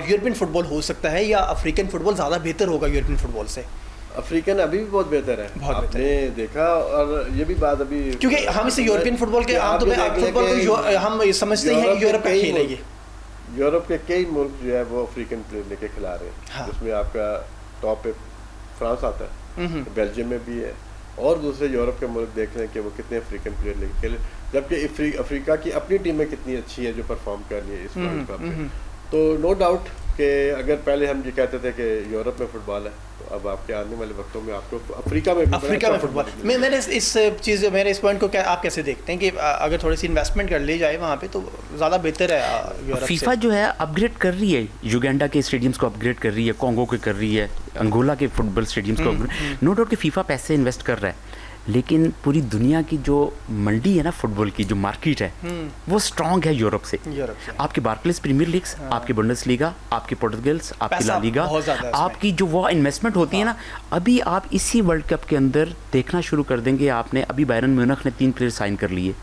European football हो सकता है, या अफ्रीकन फुटबॉल ज़्यादा बेहतर होगा यूरोपियन फुटबॉल से? अफ्रीकन अभी भी बहुत बेहतर है, आपने देखा, और ये भी बात अभी, क्योंकि हम इसे यूरोपियन फुटबॉल के फुटबॉल को हम समझते हैं यूरोप का खेल है। ये यूरोप के कई मुल्क जो है वो अफ्रीकन प्लेयर लेके खिला रहे हैं। हाँ। उसमें आपका टॉप पे फ्रांस आता है, बेल्जियम में भी है, और दूसरे यूरोप के मुल्क देख लें कि वो कितने अफ्रीकन प्लेयर लेके खेले, जबकि अफ्रीका की अपनी टीमें कितनी अच्छी हैं जो परफॉर्म कर रही है इस वर्ल्ड कप में। तो नो डाउट कि अगर पहले हम ये कहते थे कि यूरोप में फुटबॉल है, तो अब आपके आने वाले वक्तों में आपको अफ्रीका में फुटबॉल मेरे इस पॉइंट को आप कैसे देखते हैं कि अगर थोड़ी सी इन्वेस्टमेंट कर ली जाए वहाँ पे तो ज़्यादा बेहतर है? फीफा जो है अपग्रेड कर रही है, युगांडा के स्टेडियम्स को अपग्रेड कर रही है, कॉन्गो के कर रही है, अंगोला के फुटबॉल स्टेडियम्स को अपग्रेड। नो डाउट कि फीफा पैसे इन्वेस्ट कर रहा है, लेकिन पूरी दुनिया की जो मंडी है ना फुटबॉल की, जो मार्केट है वो स्ट्रांग है यूरोप से। आपकी बार्कलेस प्रीमियर लीग्स, आपकी बुंडेसलीगा, आपकी पोर्टुगल्स, आपकी ला लीगा, आपकी जो वो इन्वेस्टमेंट होती है ना, अभी आप इसी वर्ल्ड कप के अंदर देखना शुरू कर देंगे। आपने अभी बायरन म्यूनिख ने 3 प्लेयर साइन कर लिए,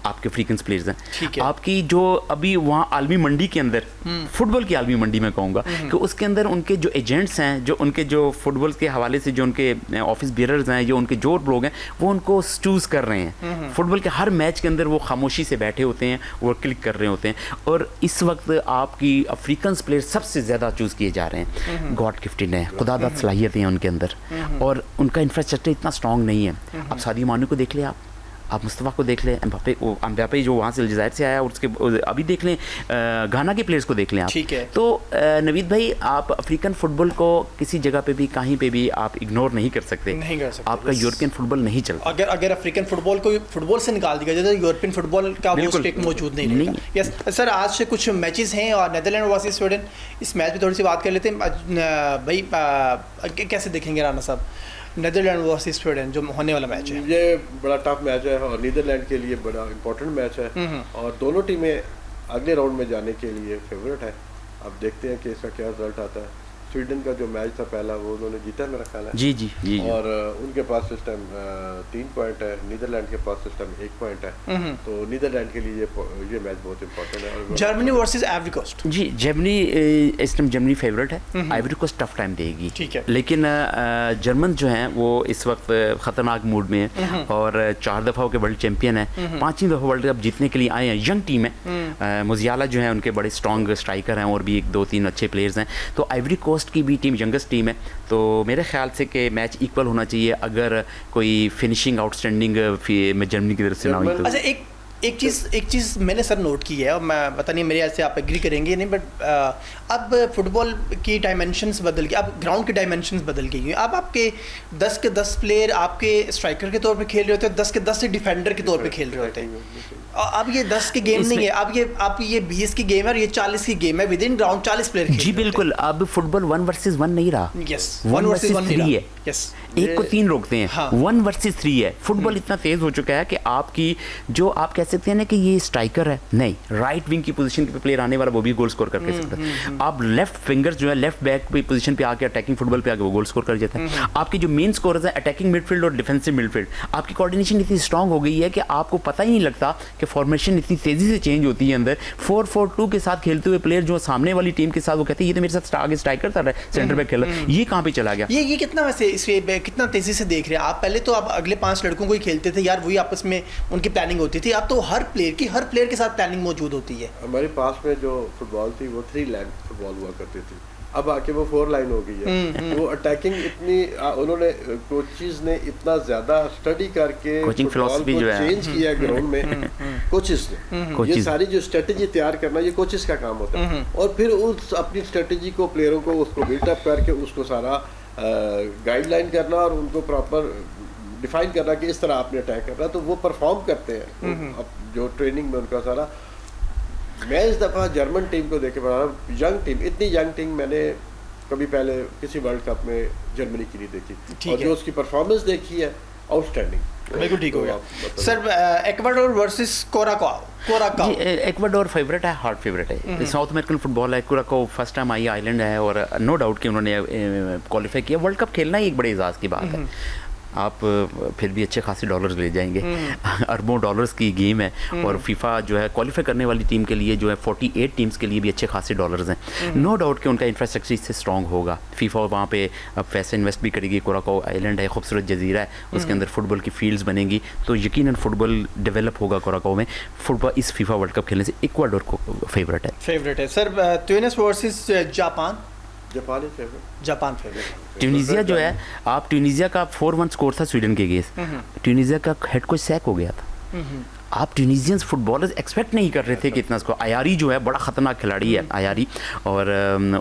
आपके अफ्रीकन प्लेयर्स हैं। आपकी जो अभी वहाँ आलमी मंडी के अंदर, फुटबॉल की आलमी मंडी में कहूँगा कि उसके अंदर उनके जो एजेंट्स हैं, जो उनके जो फुटबॉल के हवाले से जो उनके ऑफिस बेयरर्स हैं, जो उनके जो लोग हैं, वो उनको चूज़ कर रहे हैं। फुटबॉल के हर मैच के अंदर वो खामोशी से बैठे होते हैं, वो क्लिक कर रहे होते हैं। और इस वक्त आपकी अफ्रीकन प्लेयर सबसे ज़्यादा चूज़ किए जा रहे हैं। गॉड गिफ्टेड है, खुदादाद सलाहियतें हैं उनके अंदर, और उनका इंफ्रास्ट्रक्चर इतना स्ट्रॉन्ग नहीं है। अब सादियो माने को देख ले, आप मुस्तफ़ा को देख लें, एम्बापे जो वहाँ से अलजायर से आया, और उसके अभी देख लें घाना के प्लेयर्स को देख लें आप। ठीक है। तो नवीद भाई, आप अफ्रीकन फुटबॉल को किसी जगह पे भी, कहीं पे भी आप इग्नोर नहीं कर सकते। आपका यूरोपियन फुटबॉल नहीं चलता। अगर अफ्रीकन फुटबॉल को फुटबॉल से निकाल दिया जाए तो यूरोपियन फुटबॉल का वो स्टेक मौजूद नहीं रहेगा। यस सर, आज से कुछ मैचेस हैं और नीदरलैंड वर्सेस स्वीडन, इस मैच पर थोड़ी सी बात कर लेते हैं भाई। कैसे देखेंगे राना साहब नीदरलैंड वर्सेस स्वीडन जो होने वाला मैच है? ये बड़ा टफ मैच है और नीदरलैंड के लिए बड़ा इंपॉर्टेंट मैच है, और दोनों टीमें अगले राउंड में जाने के लिए फेवरेट है। अब देखते हैं कि इसका क्या रिजल्ट आता है। स्वीडन का जो मैच था पहला वो उन्होंने जीता मेरा ख्याल है। जी जी जी जी। और उनके पास इस टाइम 3 पॉइंट है, नीदरलैंड के पास इस टाइम 1 पॉइंट है। तो नीदरलैंड के लिए ये मैच बहुत इंपॉर्टेंट है। और जर्मनी वर्सेस आइवरी कोस्ट। जी जर्मनी इस टाइम जर्मनी फेवरेट है, आइवरी कोस्ट टफ टाइम देगी। ठीक है। लेकिन जर्मन जो हैं वो इस वक्त खतरनाक मूड में है और 4 दफ़ा के वर्ल्ड चैंपियन है, 5वीं दफ़ा वर्ल्ड कप जीतने के लिए आए हैं। यंग टीम है, मुजियाला जो है उनके बड़े स्ट्रॉन्ग स्ट्राइकर हैं और भी 1-2-3 अच्छे प्लेयर्स हैं। तो आइवरी कोस्ट की भी टीम यंगेस्ट टीम है, तो मेरे ख्याल से कि मैच इक्वल होना चाहिए अगर कोई फिनिशिंग आउटस्टैंडिंग में जर्मनी की तरफ से ना हुई तो। अच्छा, एक चीज़ मैंने सर नोट की है और मैं पता नहीं मेरे से आप एग्री करेंगे नहीं, बट अब फुटबॉल की डायमेंशंस बदल गई, अब ग्राउंड की डायमेंशंस बदल गई हैं। अब आपके 10 के 10 प्लेयर आपके स्ट्राइकर के तौर पे खेल रहे होते हैं, 10 के 10 डिफेंडर के तौर पे खेल रहे होते हैं। अब ये 10 की गेम नहीं है, अब ये 20 की गेम है और ये 40 की गेम है। विद इन ग्राउंड 40 प्लेयर जी बिल्कुल। अब फुटबॉल 1 वर्सेस 1 नहीं रहा, यस 1 वर्सेस 3 है। यस, एक को 3 रोकते हैं, हाँ। 1 वर्सेस 3 है। फुटबॉल इतना तेज हो चुका है कि आपकी जो आप कह सकते हैं ना कि ये स्ट्राइकर है, नहीं, राइट विंग की पोजीशन पे प्लेयर आने वाला वो भी गोल स्कोर करके सकता है। आप लेफ्ट फिंगर्स जो है लेफ्ट बैक की पोजीशन पे आके अटैकिंग फुटबॉल पे आके वो गोल स्कोर कर जाता है। आपके जो मेन स्कोरर्स हैं अटैकिंग मिडफील्ड और डिफेंसिव मिडफील्ड, आपकी कोऑर्डिनेशन इतनी स्ट्रांग हो गई है कि आपको पता ही नहीं लगता कि फॉर्मेशन इतनी तेजी से चेंज होती है। अंदर 4-4-2 के साथ खेलते हुए प्लेयर जो सामने वाली टीम के साथ वो कहते हैं ये तो मेरे साथ आगे स्ट्राइकर था, सेंटर बैक खेला, ये कहाँ पे चला गया। ये कितना वैसे इसे कितना तेजी से देख रहे हैं आप? पहले तो आप अगले 5 लड़कों को ही खेलते थे यार, वही आपस में उनकी प्लानिंग होती थी। अब तो हर प्लेयर के साथ प्लानिंग मौजूद होती है। हमारे पास में जो फुटबॉल थी वो 3 लाइन फुटबॉल हुआ करती थी, अब आके वो 4 लाइन हो गई है। वो अटैकिंग इतनी उन्होंने कोचेस ने इतना ज्यादा स्टडी करके कोचिंग फिलॉसफी जो है चेंज किया ग्राउंड में कोचेस ने। ये सारी जो स्ट्रेटजी तैयार करना ये कोचेस का काम होता है, और फिर उस अपनी स्ट्रेटजी को प्लेयरों को उसको बिल्डअप करके उसको सारा गाइडलाइन करना और उनको प्रॉपर डिफाइन करना कि इस तरह आपने अटैक करना, तो वो परफॉर्म करते हैं। अब जो ट्रेनिंग में उनका सारा, मैं इस दफ़ा जर्मन टीम को देख के बना रहा हूँ, यंग टीम, इतनी यंग टीम मैंने कभी पहले किसी वर्ल्ड कप में जर्मनी की नहीं देखी, और जो उसकी परफॉर्मेंस देखी है आउटस्टैंडिंग। बिल्कुल ठीक हो गया sir. Ecuador versus Curacao. Ecuador favourite है, हार्ड फेवरेट है, साउथ अमेरिकन फुटबॉल है। कोराकाओ फर्स्ट टाइम आई आइलैंड है और नो डाउट कि उन्होंने क्वालिफाई किया। वर्ल्ड कप खेलना ही एक बड़े एजाज़ की बात है। आप फिर भी अच्छे खासे डॉलर्स ले जाएंगे, अरबों डॉलर्स की गेम है, और फीफा जो है क्वालिफाई करने वाली टीम के लिए जो है 48 टीम्स के लिए भी अच्छे खासे डॉलर्स हैं। नो डाउट कि उनका इंफ्रास्ट्रक्चर इससे स्ट्रॉन्ग होगा। फीफा वहाँ पे अब पैसे इन्वेस्ट भी करेगी। कोराकाओ आइलैंड है, खूबसूरत जजीरा है, उसके अंदर फुटबॉल की फील्ड्स बनेंगी, तो यकीनन फुटबॉल डेवलप होगा कोराकाओ में। फुटबॉल इस फीफा वर्ल्ड कप खेलने से इक्वाडोर को फेवरेट है sir. Tunis versus Japan favourite. Tunisia जो है, आप ट्यूनीजिया का 4-1 स्कोर था स्वीडन के अगेंस्ट, ट्यूनीजिया का हेड कोच सैक हो गया था। आप ट्यूनीजियंस फुटबॉलर्स एक्सपेक्ट नहीं कर रहे थे कि इतना स्कोर। आयारी जो है बड़ा ख़तरनाक खिलाड़ी है आयारी, और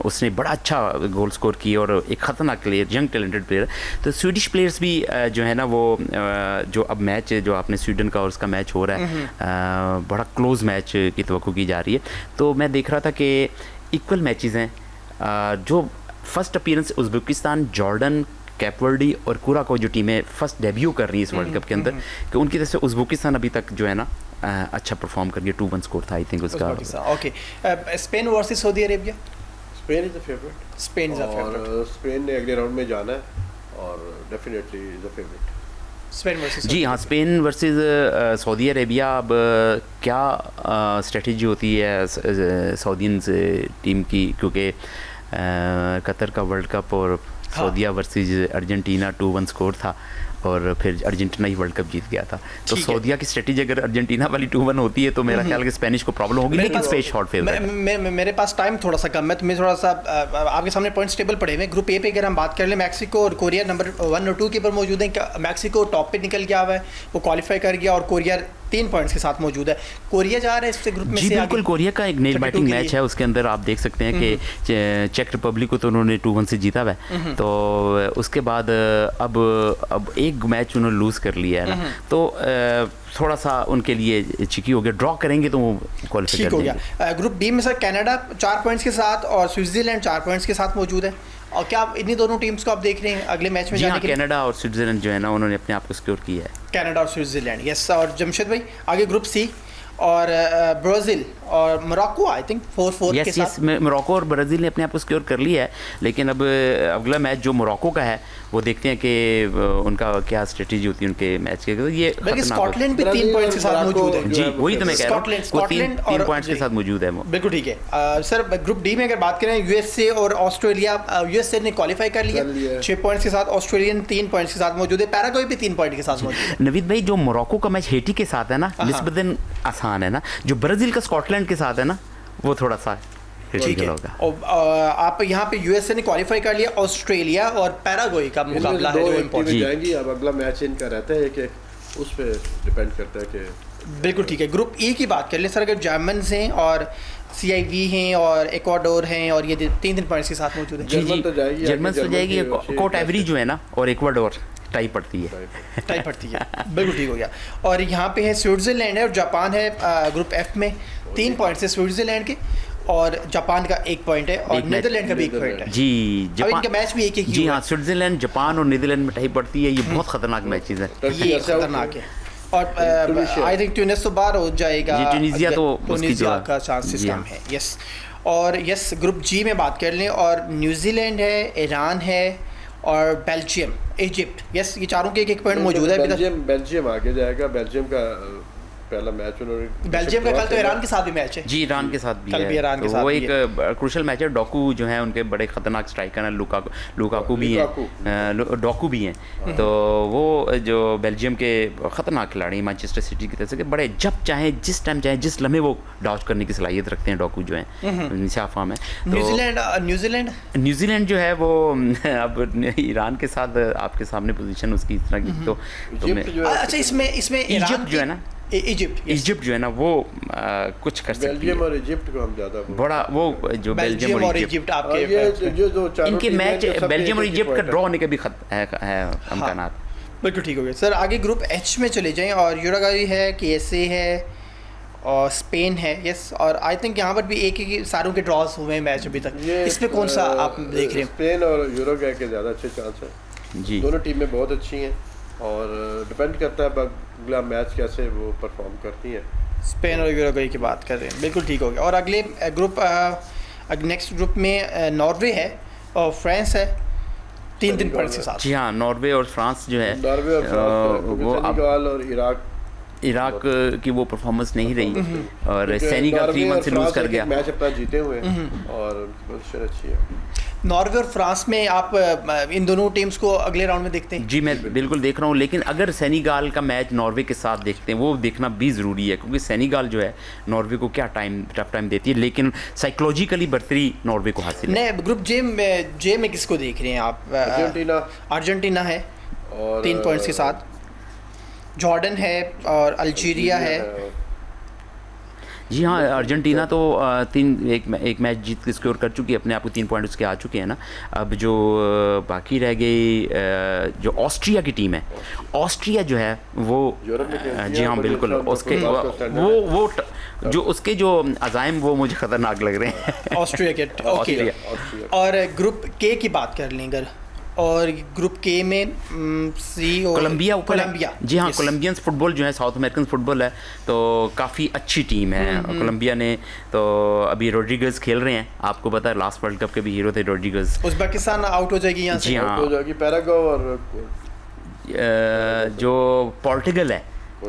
उसने बड़ा अच्छा गोल स्कोर किया और एक ख़तरनाक प्लेयर, यंग टैलेंटेड प्लेयर। तो स्वीडिश प्लेयर्स भी जो है ना वो जो अब मैच जो आपने स्वीडन का और उसका मैच हो रहा है, बड़ा क्लोज मैच की तवक्को की जा रही है। तो मैं देख रहा था कि इक्वल मैचेस हैं। जो फर्स्ट अपीयरेंस उज़्बेकिस्तान, जॉर्डन, कैपवर्डी और कुराकाओ जो टीमें फर्स्ट डेब्यू कर रही है इस वर्ल्ड कप के अंदर, कि उनकी तरफ से उज़्बेकिस्तान अभी तक जो है ना अच्छा परफॉर्म कर गया। 2-1 स्कोर था आई थिंक उसका। Okay, Spain versus Saudi Arabia. Spain is the favourite. Spain ने अगले राउंड में जाना है और डेफिनेटली इज द फेवरेट। जी हाँ, स्पेन वर्सेस सऊदी अरेबिया। अब क्या स्ट्रेटजी होती है सऊदीन टीम की, क्योंकि कतर का वर्ल्ड कप और सऊदीया वर्सेस अर्जेंटीना 2-1 स्कोर था और फिर अर्जेंटीना ही वर्ल्ड कप जीत गया था। तो सऊदीया की स्ट्रेटजी अगर अर्जेंटीना वाली 2-1 होती है तो मेरा ख्याल है स्पेनिश को प्रॉब्लम होगी, लेकिन स्पेन शॉर्ट फेवरेट। मेरे पास टाइम थोड़ा सा कम है, तो मैं थोड़ा सा आपके सामने पॉइंट्स टेबल पड़े हुए। ग्रुप ए पे अगर हम बात कर लें, मैक्सिको और कोरिया नंबर 1 और 2 के ऊपर मौजूद है। मैक्सिको टॉप पे निकल गया हुआ है, वो क्वालिफाई कर गया, और कोरिया 3 पॉइंट्स के साथ मौजूद है। कोरिया जा रहा है इससे ग्रुप में जी बिल्कुल। कोरिया का एक नेल बाइटिंग मैच है, उसके अंदर आप देख सकते हैं कि चेक रिपब्लिक को तो उन्होंने 2-1 से जीता हुआ है, तो उसके बाद अब एक मैच उन्होंने लूज़ कर लिया है ना, तो थोड़ा सा उनके लिए चिकी हो गया। ड्रॉ करेंगे तो वो क्वालिफाई कर जाएंगे। ग्रुप बी में सर कनाडा 4 पॉइंट्स के साथ और स्विट्जरलैंड 4 पॉइंट्स के साथ मौजूद है। और क्या आप इन्हीं दोनों टीम्स को आप देख रहे हैं अगले मैच में जाने के लिए? कनाडा और स्विट्जरलैंड जो है ना उन्होंने अपने आप को सिक्योर किया है। कनाडा और स्विट्जरलैंड, यस। और जमशेद भाई आगे ग्रुप सी, और ब्राज़ील और मोरक्को आई थिंक 4-4 के साथ। मोरक्को और ब्राज़ील ने अपने आप को सिक्योर कर लिया है, लेकिन अब अगला मैच जो मोरक्को का है वो देखते हैं कि उनका क्या स्ट्रेटेजी होती है उनके मैच के। ये स्कॉटलैंड भी 3 पॉइंट्स के साथ मौजूद है। जी वही तो मैं कह रहा हूँ, स्कॉटलैंड 3 पॉइंट्स के साथ मौजूद है। बिल्कुल ठीक है सर। ग्रुप डी में अगर बात करें यूएसए और ऑस्ट्रेलिया, यूएसए ने क्वालिफाई कर लिया 6 पॉइंट्स के साथ, ऑस्ट्रेलियन 3 पॉइंट्स के साथ मौजूद है, पैराग्वे भी 3 पॉइंट के साथ मौजूद है। नवीद भाई जो मोरक्को का मैच हेटी के साथ है ना निस्बतन आसान है ना, जो ब्राज़ील का स्कॉटलैंड के साथ है ना वो थोड़ा सा ठीक है। और आप यहाँ पे यूएसए ने क्वालिफाई कर लिया, ऑस्ट्रेलिया और पैराग्वे का मुकाबला है जो इम्पोर्टेंट जाएंगी। अब अगला मैच इनका रहता है कि उस पे डिपेंड करता है कि बिल्कुल ठीक है। ग्रुप ई की बात कर ले सर, अगर जर्मन हैं और CIV हैं और इक्वाडोर हैं और ये 3 पॉइंट्स के साथ मौजूद है। जर्मन तो जाएगी, कोट आइवरी जो है ना और इक्वाडोर टाई पड़ती है बिल्कुल ठीक हो गया। और यहाँ पे है स्विट्जरलैंड है और जापान है ग्रुप F में, 3 पॉइंट्स है स्विट्जरलैंड के और जापान का 1 पॉइंट है और नीदरलैंड का भी 1 पॉइंट है। जी अब इनका मैच भी एक जी हाँ, स्विट्जरलैंड जापान और नीदरलैंड में टाई पड़ती है। ये बहुत खतरनाक मैचेस है, ये खतरनाक है। और आई थिंक ट्यूनिस तो बाहर हो जाएगा, ट्यूनीशिया का चांसेस कम है। यस और यस ग्रुप जी में बात कर लें और न्यूजीलैंड है, ईरान है और बेल्जियम, इजिप्ट। यस ये चारों के 1 पॉइंट मौजूद है। बेल्जियम आगे जाएगा। बेल्जियम का पहला मैच उन्होंने, बेल्जियम का कल तो ईरान के साथ भी मैच है। जी ईरान के साथ भी कल है, भी ईरान के तो साथ वो भी एक क्रूशल मैच है। डोकू जो है उनके बड़े खतरनाक स्ट्राइकर हैं, लुकाकू भी हैं, डोकू भी हैं। तो वो जो बेल्जियम के खतरनाक खिलाड़ी मैनचेस्टर सिटी की तरफ से बड़े जब चाहे जिस टाइम चाहे जिस लम्हे वो डॉच करने की सलाहियत रखते हैं डोकू जो है निशाफा में। न्यूजीलैंड जो है वो अब ईरान के साथ आपके सामने पोजीशन उसकी इस तरह की। तो अच्छा इसमें इजिप्ट जो है ना, इजिप्ट जो है ना वो कुछ कर सकती है। बेल्जियम और इजिप्ट को हम ज़्यादा बड़ा वो जो बेल्जियम और इजिप्ट आपके इनके मैच बेल्जियम और इजिप्ट का ड्रॉ होने के भी है अमकानात। बिल्कुल ठीक हो गया सर। आगे ग्रुप H में चले जाएं और यूरुग्वे है, KSA है और स्पेन है। यस और आई थिंक यहाँ पर भी एक सारों के ड्रॉज हुए हैं मैच अभी तक। इसमें कौन सा आप देख रहे हैं? स्पेन और यूरुग्वे के ज़्यादा अच्छे चांस हैं जी। दोनों टीमें बहुत अच्छी हैं और डिपेंड करता है अगला मैच कैसे वो परफॉर्म करती हैं। स्पेन और यूरुग्वे की बात कर रहे हैं, बिल्कुल ठीक हो गया। और अगले ग्रुप नेक्स्ट ग्रुप में नॉर्वे है और फ्रांस है 3 पॉइंट्स के साथ। जी हाँ, नॉर्वे और फ्रांस जो है नॉर्वे और फ्रांस वो और इराक की वो परफॉर्मेंस नहीं रही और सेनेगल 3 मंथ से लूज कर गया। मैच अपना जीते हुए और पोजीशन अच्छी है। नॉर्वे और फ्रांस में आप इन दोनों टीम्स को अगले राउंड में देखते हैं? जी मैं बिल्कुल देख रहा हूँ, लेकिन अगर सेनेगल का मैच नॉर्वे के साथ देखते हैं वो देखना भी ज़रूरी है, क्योंकि सेनेगल जो है नॉर्वे को क्या टफ टाइम देती है, लेकिन साइकोलॉजिकली बढ़तरी नॉर्वे को हासिल है। ग्रुप जे में किसको देख रहे हैं आप? अर्जेंटीना है और 3 पॉइंट्स के साथ, जॉर्डन है और अल्जीरिया है। जी हाँ, अर्जेंटीना तो एक मैच जीत के स्कोर कर चुकी है, अपने आप को 3 पॉइंट उसके आ चुके हैं ना। अब जो बाकी रह गई जो ऑस्ट्रिया की टीम है, ऑस्ट्रिया जो है वो जी हाँ बिल्कुल उसके वो जो उसके जो अज़ाइम वो मुझे ख़तरनाक लग रहे हैं ऑस्ट्रिया के। ओके और ग्रुप के की बात कर लें अगर, और ग्रुप के में कोलंबिया। जी हाँ, कोलंबियंस फुटबॉल जो है साउथ अमेरिकन फुटबॉल है, तो काफ़ी अच्छी टीम है कोलंबिया ने। तो अभी रोड्रिगेज खेल रहे हैं, आपको पता है लास्ट वर्ल्ड कप के भी हीरो थे रोड्रिगेज। उज़्बेकिस्तान आउट हो जाएगी यहाँ से। जी हाँ, हो जाएगी पैराग्वे और जो पोर्टुगल है,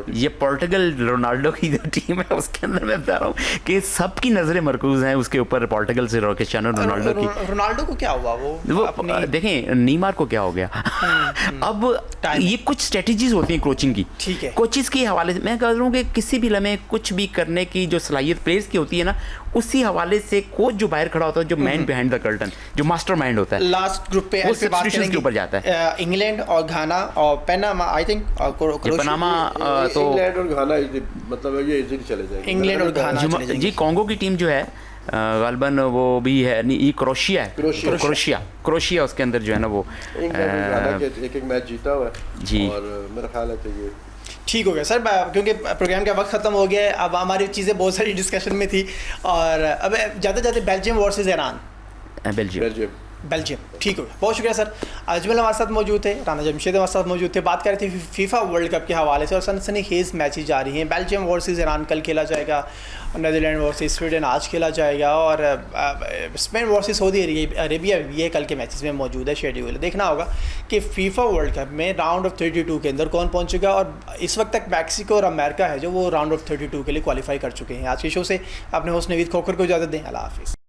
ये पोर्टुगल रोनाल्डो की जो टीम है उसके अंदर मैं बता रहा हूँ कि सबकी नज़रें मरकूज़ हैं उसके ऊपर, पोर्टुगल से क्रिस्टियानो रोनाल्डो की। रोनाल्डो को क्या हुआ? वो देखें नीमार को क्या हो गया। अब ये कुछ स्ट्रेटजीज होती हैं कोचिंग की, ठीक है, कोचिज के हवाले से मैं कह रहा हूँ कि किसी भी लम्हे कुछ भी करने की जो सलाहियत प्लेयर्स की होती है ना, उसी हवाले से कोच जो बाहर खड़ा होता है, जो मैन बिहाइंड द कर्टन, जो मास्टरमाइंड होता है, लास्ट ग्रुप पे वो सब्स्टिट्यूशंस के ऊपर जाता है। इंग्लैंड और घाना और पनामा आई थिंक, पनामा तो इंग्लैंड और घाना मतलब ये इजीली चले जाएंगे। इंग्लैंड और घाना जी, कांगो की टीम जो है गालबन वो भी है, नहीं ये क्रोशिया है, क्रोशिया उसके अंदर जो है ना वो एक मैच जीता हुआ है जी। और मेरा ख्याल है कि ये ठीक हो गया सर, क्योंकि प्रोग्राम का वक्त ख़त्म हो गया है। अब हमारी चीज़ें बहुत सारी डिस्कशन में थी और अब जाते जाते Belgium versus Iran. Belgium Belgium. ठीक हो गया, बहुत शुक्रिया सर। अजमल हमारे साथ मौजूद थे, राना जमशेद हमारे साथ मौजूद थे, बात कर रहे थे फीफा वर्ल्ड कप के हवाले से और सनसनीखेज मैचेस जा रही हैं। बेल्जियम वर्सेस ईरान कल खेला जाएगा, नीदरलैंड वर्सेस स्वीडन आज खेला जाएगा और स्पेन वर्सेस सऊदी अरेबिया ये कल के मैचेस में मौजूद है, शेड्यूल। देखना होगा कि फीफा वर्ल्ड कप में राउंड ऑफ 32 के अंदर कौन पहुंचेगा और इस वक्त तक मैक्सिको और अमेरिका है जो वो राउंड ऑफ 32 के लिए क्वालिफाई कर चुके हैं। आज के शो से अपने होस्ट नवीद खोखर को इजाज़त दें। अल्लाह हाफिज़।